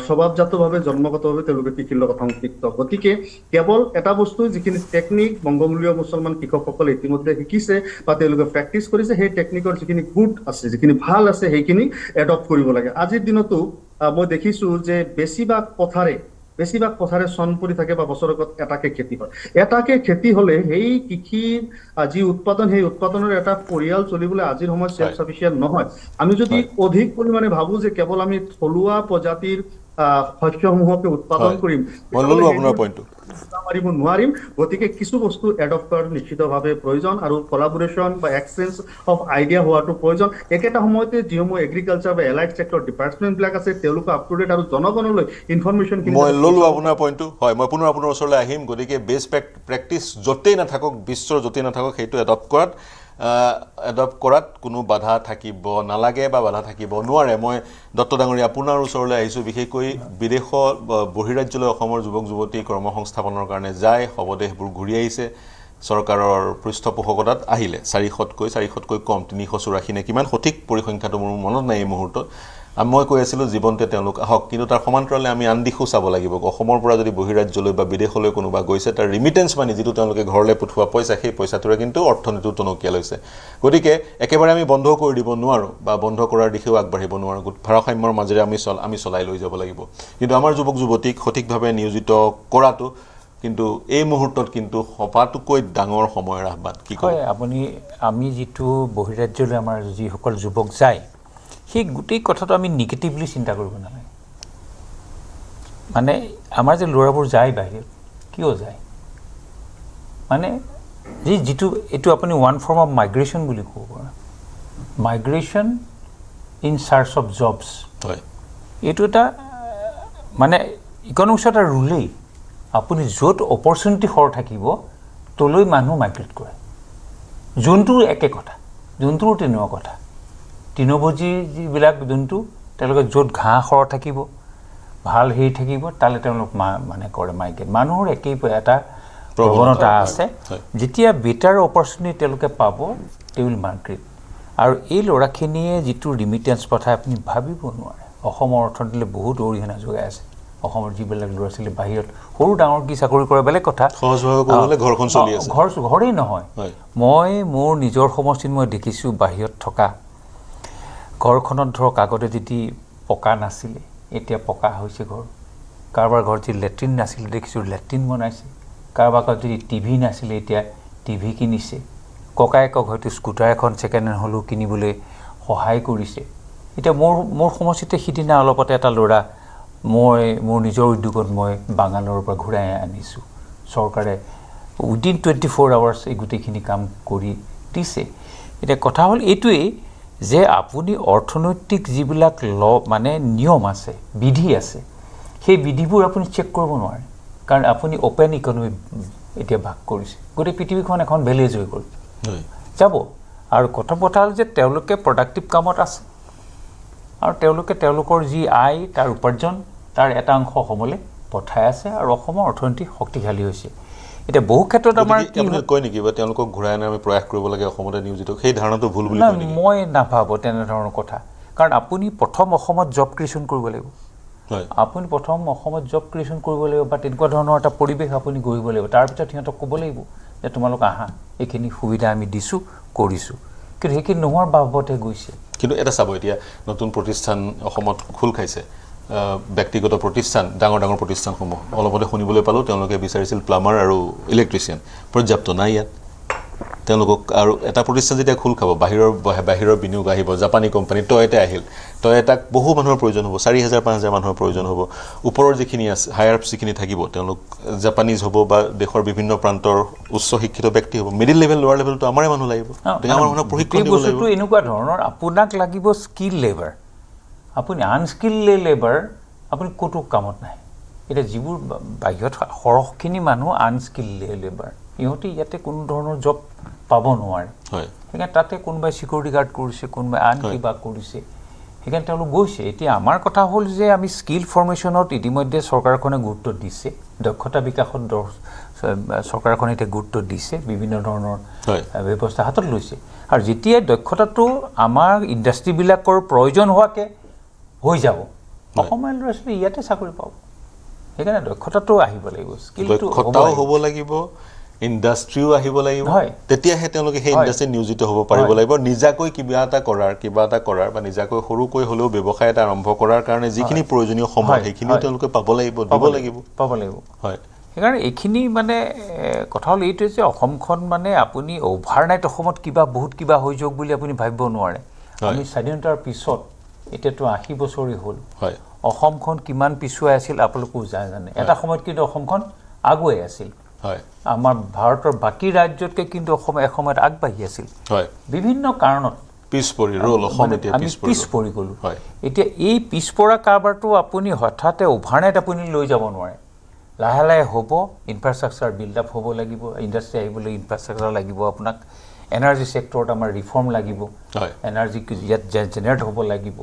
স্বভাৱজাতভাৱে জন্মগতভাৱে তেওঁলোকে কৃষিৰ লগত সংপৃক্ত। গতিকে কেৱল এটা বস্তু, যিখিনি টেকনিক বংগমূলীয় মুছলমান কৃষকসকলে ইতিমধ্যে শিকিছে বা তেওঁলোকে প্ৰেক্টিচ কৰিছে, সেই টেকনিকৰ যিখিনি গুড আছে, যিখিনি ভাল আছে, সেইখিনি এডপ্ট কৰিব লাগে। আজিৰ দিনতো মই দেখিছোঁ যে বেছিভাগ পথাৰে চন পৰি থাকে বা বছৰেকত এটাকে খেতি হয়। এটাকে খেতি হ'লে সেই কৃষিৰ যি উৎপাদন, সেই উৎপাদনৰ এটা পৰিয়াল চলিবলৈ আজিৰ সময়ত চেল্ফ চাফিচিয়েণ্ট নহয়। আমি যদি অধিক পৰিমাণে ভাবোঁ যে কেৱল আমি থলুৱা প্ৰজাতিৰ শস্যসমূহকে উৎপাদন কৰিম, মাৰিব নোৱাৰিম। গতিকে কিছু বস্তু এডপ্ট কৰাটো নিশ্চিতভাৱে প্ৰয়োজন, আৰু কলাবৰেশ্যন বা এক্সচেঞ্জ অফ আইডিয়া হোৱাটো প্ৰয়োজন। একেটা সময়তে যিসমূহ এগ্ৰিকালচাৰ বা এলাইড ছেক্টৰ ডিপাৰ্টমেণ্টবিলাক আছে, তেওঁলোকে আপ টু ডেট আৰু জনগণলৈ ইনফৰমেশ্যন। মই ল'লোঁ আপোনাৰ পইণ্টটো। হয়, মই পুনৰ আপোনাৰ ওচৰলৈ আহিম। গতিকে বেষ্ট প্ৰেক্টিচ য'তেই নাথাকক, বিশ্বৰ য'তেই নাথাকক, সেইটো এডপ্ট কৰাত কোনো বাধা থাকিব নালাগে বা বাধা থাকিব নোৱাৰে। মই দত্ত ডাঙৰীয়া আপোনাৰ ওচৰলৈ আহিছোঁ। বিশেষকৈ বিদেশৰ বহিৰাজ্যলৈ অসমৰ যুৱক যুৱতী কৰ্মসংস্থাপনৰ কাৰণে যায়, শৱদেহবোৰ ঘূৰি আহিছে। চৰকাৰৰ পৃষ্ঠপোষকতাত আহিলে 400তকৈ কম, 384 নে কিমান, সঠিক পৰিসংখ্যাটো মোৰ মনত নাই এই মুহূৰ্তত। মই কৈ আছিলোঁ জীৱনতে তেওঁলোক আহক, কিন্তু তাৰ সমান্তৰালে আমি আন দিশো চাব লাগিব। অসমৰ পৰা যদি বহিৰাজ্যলৈ বা বিদেশলৈ কোনোবা গৈছে, তাৰ ৰিমিটেঞ্চ মানি, যিটো তেওঁলোকে ঘৰলৈ পঠোৱা পইচা, সেই পইচাটোৰে কিন্তু অৰ্থনীতিটো টনকিয়াল হৈছে। গতিকে একেবাৰে আমি বন্ধ কৰি দিব নোৱাৰোঁ বা বন্ধ কৰাৰ দিশেও আগবাঢ়িব নোৱাৰোঁ। ভাৰসাম্যৰ মাজেৰে আমি চলাই লৈ যাব লাগিব। কিন্তু আমাৰ যুৱক যুৱতীক সঠিকভাৱে নিয়োজিত কৰাটো কিন্তু এই মুহূৰ্তত কিন্তু সবাতোকৈ ডাঙৰ সময়ৰ আহ্বান। কি কয় আপুনি? আমি যিটো বহিৰাজ্যলৈ আমাৰ যিসকল যুৱক যায়, সেই গোটেই কথাটো আমি নিগেটিভলি চিন্তা কৰিব নালাগে। মানে আমাৰ যে ল'ৰাবোৰ যায় বাহিৰত, কিয় যায়? মানে যিটো এইটো আপুনি ওৱান ফৰ্ম অফ মাইগ্ৰেশ্যন বুলি ক'ব পাৰে, migration in search of jobs. হয়, এইটো এটা মানে ইকনমিক্সৰ এটা ৰুলেই। আপুনি য'ত অপৰচুনিটি সৰ থাকিব তলৈ মানুহ মাইগ্ৰেট কৰে যোনটো একে কথা যোনটোৰো তেনেকুৱা কথা তৃণভোজী যিবিলাক যোনটো তেওঁলোকে য'ত ঘাঁহ সৰ থাকিব ভাল হেৰি থাকিব তালৈ তেওঁলোক মানে কৰে মাইগ্ৰেট মানুহৰ একেই এটা প্ৰৱণতা আছে যেতিয়া বেটাৰ অপৰচুনিটি তেওঁলোকে পাব দে উইল মাইগ্ৰেট আৰু এই ল'ৰাখিনিয়ে যিটো ৰিমিটেঞ্চ পঠায় আপুনি ভাবিব নোৱাৰে অসমৰ অৰ্থনীতিলৈ বহুত অৰিহণা যোগাই আছে অসমৰ যিবিলাক ল'ৰা ছোৱালী বাহিৰত সৰু ডাঙৰ কি চাকৰি কৰে বেলেগ কথা সহজভাৱে ক'বলৈ ঘৰখন চলি আছে ঘৰেই নহয় মই মোৰ নিজৰ সমষ্টিত মই দেখিছোঁ বাহিৰত থকা ঘৰখনত ধৰক আগতে যদি পকা নাছিলে এতিয়া পকা হৈছে ঘৰ কাৰোবাৰ ঘৰত যদি লেট্ৰিন নাছিলে দেখিছোঁ লেট্ৰিন বনাইছে কাৰোবাৰ ঘৰত যদি টিভি নাছিলে এতিয়া টিভি কিনিছে ককায়েকক হয়তো স্কুটাৰ এখন ছেকেণ্ড হেণ্ড হ'লেও কিনিবলৈ সহায় কৰিছে এতিয়া মোৰ সমষ্টিতে সিদিনা অলপতে এটা ল'ৰা মই মোৰ নিজৰ উদ্যোগত মই বাংগালোৰৰ পৰা ঘূৰাই আনিছোঁ চৰকাৰে উইদিন 24 আৱাৰ্ছ এই গোটেইখিনি কাম কৰি দিছে এতিয়া কথা হ'ল এইটোৱেই যে আপুনি অৰ্থনৈতিক যিবিলাক মানে নিয়ম আছে বিধি আছে সেই বিধিবোৰ আপুনি চেক কৰিব নোৱাৰে কাৰণ আপুনি অ'পেন ইকনমি এতিয়া ভাগ কৰিছে গোটেই পৃথিৱীখন এখন ভেলেজ হৈ গ'ল যাব আৰু কথা হ'ল যে তেওঁলোকে প্ৰডাক্টিভ কামত আছে আৰু তেওঁলোকে তেওঁলোকৰ যি আয় তাৰ উপাৰ্জন তাৰ এটা অংশ অসমলৈ পঠাই আছে আৰু অসমৰ অৰ্থনীতি শক্তিশালী হৈছে এতিয়া বহু ক্ষেত্ৰত আমাৰ আপুনি কয় নেকি বা তেওঁলোকক ঘূৰাই অনাৰ আমি প্ৰয়াস কৰিব লাগে অসমতে নিয়োজিত সেই ধাৰণাটো ভুল বুলি কয় নেকি মই নাভাবোঁ তেনেধৰণৰ কথা কাৰণ আপুনি প্ৰথম অসমত জব ক্ৰিয়েশ্যন কৰিব লাগিব আপুনি প্ৰথম অসমত জব ক্ৰিয়েশ্যন কৰিব লাগিব বা তেনেকুৱা ধৰণৰ এটা পৰিৱেশ আপুনি গঢ়িব লাগিব তাৰপিছত সিহঁতক ক'ব লাগিব যে তোমালোক আহা এইখিনি সুবিধা আমি দিছোঁ কৰিছোঁ কিন্তু সেইখিনি নোহোৱাৰ বাবদহে গৈছে কিন্তু এটা চাব এতিয়া নতুন প্ৰতিষ্ঠান অসমত খোল খাইছে ব্যক্তিগত প্ৰতিষ্ঠান ডাঙৰ ডাঙৰ প্ৰতিষ্ঠানসমূহ অলপতে শুনিবলৈ পালোঁ তেওঁলোকে বিচাৰিছিল প্লাম্বাৰ আৰু ইলেক্ট্ৰিচিয়ান পৰ্যাপ্ত নাই ইয়াত তেওঁলোকক আৰু এটা প্ৰতিষ্ঠান যেতিয়া খোল খাব বাহিৰৰ বিনিয়োগ আহিব জাপানী কোম্পানী টয়টা আহিল টয়টাক বহু মানুহৰ প্ৰয়োজন হ'ব 4,000-5,000 মানুহৰ প্ৰয়োজন হ'ব ওপৰৰ যিখিনি আছে হায়াৰ আপ যিখিনি থাকিব তেওঁলোক জাপানীজ হ'ব বা দেশৰ বিভিন্ন প্ৰান্তৰ উচ্চ শিক্ষিত ব্যক্তি হ'ব মিডিল লেভেল লোৱাৰ লেভেলটো আমাৰে মানুহ লাগিব আমাৰ মানুহক প্ৰশিক্ষণ দিব লাগিব এনেকুৱা ধৰণৰ আপোনাক লাগিব স্কিল লেবাৰ আপুনি আনস্কিল লেবাৰ আপুনি ক'তো কামত নাই এতিয়া যিবোৰ বাহিৰত সৰহখিনি মানুহ আনস্কিল লেবাৰ ইহঁতে ইয়াতে কোনো ধৰণৰ জব পাব নোৱাৰে সেইকাৰণে তাতে কোনোবাই চিকিউৰিটি গাৰ্ড কৰিছে কোনোবাই আন কিবা কৰিছে সেইকাৰণে তেওঁলোক গৈছে এতিয়া আমাৰ কথা হ'ল যে আমি স্কিল ফৰ্মেশ্যনত ইতিমধ্যে চৰকাৰখনে গুৰুত্ব দিছে দক্ষতা বিকাশত চৰকাৰখনে এতিয়া গুৰুত্ব দিছে বিভিন্ন ধৰণৰ ব্যৱস্থা হাতত লৈছে আৰু যেতিয়াই দক্ষতাটো আমাৰ ইণ্ডাষ্ট্ৰীবিলাকৰ প্ৰয়োজন হোৱাকৈ হৈ যাব অসমৰ ল'ৰা ছোৱালী ইয়াতে চাকৰি পাব সেইকাৰণে দক্ষতাটো আহিব লাগিব স্কিলটো হ'ব লাগিব ইণ্ডাষ্ট্ৰীও আহিব লাগিব তেতিয়াহে তেওঁলোকে সেই ইণ্ডাষ্ট্ৰীত নিয়োজিত হ'ব পাৰিব লাগিব নিজাকৈ কিবা এটা কৰাৰ বা নিজাকৈ সৰুকৈ হ'লেও ব্যৱসায় এটা আৰম্ভ কৰাৰ কাৰণে যিখিনি প্ৰয়োজনীয় সময় সেইখিনিও তেওঁলোকে পাব লাগিব হয় সেইকাৰণে এইখিনি মানে কথা হ'ল এইটোৱে যে অসমখন মানে আপুনি অভাৰনাইট অসমত বহুত কিবা হৈ যাওক বুলি আপুনি ভাবিব নোৱাৰে আমি স্বাধীনতাৰ পিছত এতিয়াতো 80 বছৰেই হ'ল অসমখন কিমান পিছুৱাই আছিল আপোনালোকেও জানে এটা সময়ত কিন্তু অসমখন আগুৱাই আছিল আমাৰ ভাৰতৰ বাকী ৰাজ্যতকৈ কিন্তু অসম এসময়ত আগবাঢ়ি আছিল বিভিন্ন কাৰণত আমি পিছ পৰি গ'লোঁ এতিয়া এই পিছপৰা কাৰবাৰটো আপুনি হঠাতে অভাৰনাইট আপুনি লৈ যাব নোৱাৰে লাহে লাহে হ'ব ইনফ্ৰাষ্ট্ৰাকচাৰ বিল্ড আপ হ'ব লাগিব ইণ্ডাষ্ট্ৰী আহিবলৈ ইনফ্ৰাষ্ট্ৰাকচাৰ লাগিব আপোনাক এনাৰ্জি ছেক্টৰত আমাৰ ৰিফৰ্ম লাগিব এনাৰ্জি ইয়াত জেনেৰেট হ'ব লাগিব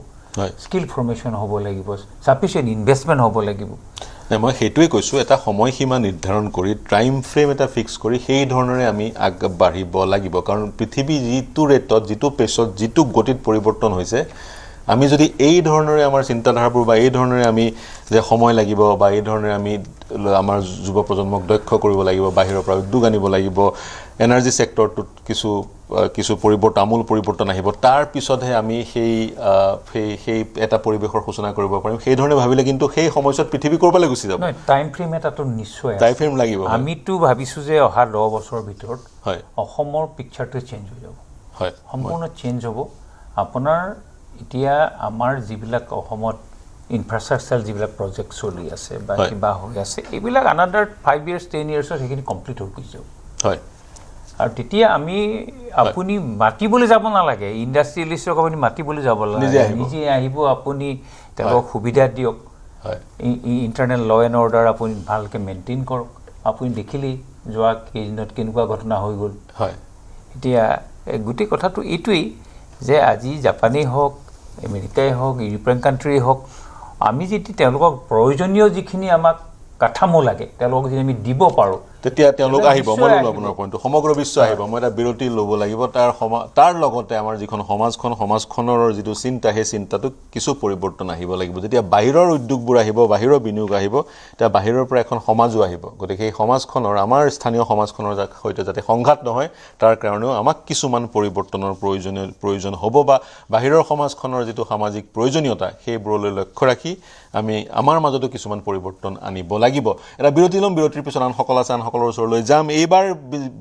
স্কিল ফৰ্মেশ্যন হ'ব লাগিব চাফিচিয়েণ্ট ইনভেষ্টমেণ্ট হ'ব লাগিব মই সেইটোৱে কৈছোঁ এটা সময়সীমা নিৰ্ধাৰণ কৰি টাইম ফ্ৰেম এটা ফিক্স কৰি সেই ধৰণেৰে আমি আগবাঢ়িব লাগিব কাৰণ পৃথিৱী যিটো ৰেটত যিটো পেচত যিটো গতিত পৰিৱৰ্তন হৈছে আমি যদি এই ধৰণেৰে আমাৰ চিন্তাধাৰাবোৰ বা এই ধৰণেৰে আমি যে সময় লাগিব বা এই ধৰণেৰে আমি আমাৰ যুৱ প্ৰজন্মক দক্ষ কৰিব লাগিব বাহিৰৰ পৰা উদ্যোগ আনিব লাগিব এনাৰ্জি ছেক্টৰটোত কিছু আমূল পৰিৱৰ্তন আহিব তাৰ পিছতহে আমি সেই এটা পৰিৱেশৰ সূচনা কৰিব পাৰিম সেই ধৰণে ভাবিলে কিন্তু সেই সময়ছোৱাত পৃথিৱী ক'ৰবালৈ গুচি যাব টাইম ফ্ৰেম এটাতো নিশ্চয় টাইম ফ্ৰেম লাগিব আমিতো ভাবিছোঁ যে অহা 10 বছৰৰ ভিতৰত অসমৰ পিকচাৰটোৱে চেঞ্জ হৈ যাব সম্পূৰ্ণ চেঞ্জ হ'ব আপোনাৰ এতিয়া আমাৰ যিবিলাক অসমত ইনফ্ৰাষ্ট্ৰাকচাৰ যিবিলাক প্ৰজেক্ট চলি আছে বা কিবা হৈ আছে এইবিলাক আনাদাৰ 5 years 10 yearsত সেইখিনি কমপ্লিট হৈ গুচি যাব আৰু তেতিয়া আপুনি মাতিবলৈ যাব নালাগে ইণ্ডাষ্ট্ৰিয়েলিষ্টক আপুনি মাতিবলৈ যাব নালাগে নিজে আহিব আপুনি তেওঁলোকক সুবিধা দিয়ক ইণ্টাৰনেল ল এণ্ড অৰ্ডাৰ আপুনি ভালকৈ মেইনটেইন কৰক আপুনি দেখিলেই যোৱা কেইদিনত কেনেকুৱা ঘটনা হৈ গ'ল হয় এতিয়া গোটেই কথাটো এইটোৱেই যে আজি জাপানেই হওক আমেৰিকাই হওক ইউৰোপিয়ান কাণ্ট্ৰিয়েই হওক আমি যদি তেওঁলোকক প্ৰয়োজনীয় যিখিনি আমাক কাঠামো লাগে তেওঁলোকক যদি আমি দিব পাৰোঁ তেতিয়া তেওঁলোক আহিব মই নিশ্চয় ল'লো আপোনাৰ পইণ্টটো সমগ্ৰ বিশ্ব আহিব মই এটা বিৰতি ল'ব লাগিব তাৰ লগতে আমাৰ যিখন সমাজখনৰ যিটো চিন্তা সেই চিন্তাটো কিছু পৰিৱৰ্তন আহিব লাগিব যেতিয়া বাহিৰৰ উদ্যোগবোৰ আহিব বাহিৰৰ বিনিয়োগ আহিব তেতিয়া বাহিৰৰ পৰা এখন সমাজো আহিব গতিকে সেই সমাজখনৰ আমাৰ স্থানীয় সমাজখনৰ সৈতে যাতে সংঘাত নহয় তাৰ কাৰণেও আমাক কিছুমান পৰিৱৰ্তনৰ প্ৰয়োজন হ'ব বা বাহিৰৰ সমাজখনৰ যিটো সামাজিক প্ৰয়োজনীয়তা সেইবোৰলৈ লক্ষ্য ৰাখি আমি আমাৰ মাজতো কিছুমান পৰিৱৰ্তন আনিব লাগিব এটা বিৰতি ল'ম বিৰতিৰ পিছত আনসকল আছে সকলৰ ওচৰলৈ যাম এইবাৰ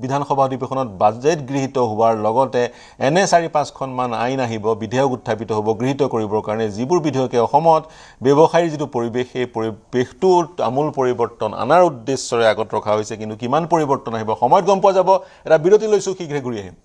বিধানসভা অধিৱেশনত বাজেট গৃহীত হোৱাৰ লগতে এনে 4-5খনমান আইন আহিব বিধেয়ক উত্থাপিত হ'ব গৃহীত কৰিবৰ কাৰণে যিবোৰ বিধেয়কে অসমত ব্যৱসায়ীৰ যিটো পৰিৱেশ সেই পৰিৱেশটোত আমূল পৰিৱৰ্তন আনাৰ উদ্দেশ্যৰে আগত ৰখা হৈছে কিন্তু কিমান পৰিৱৰ্তন আহিব সময়ত গম পোৱা যাব এটা বিৰতি লৈছোঁ শীঘ্ৰে ঘূৰি আহিম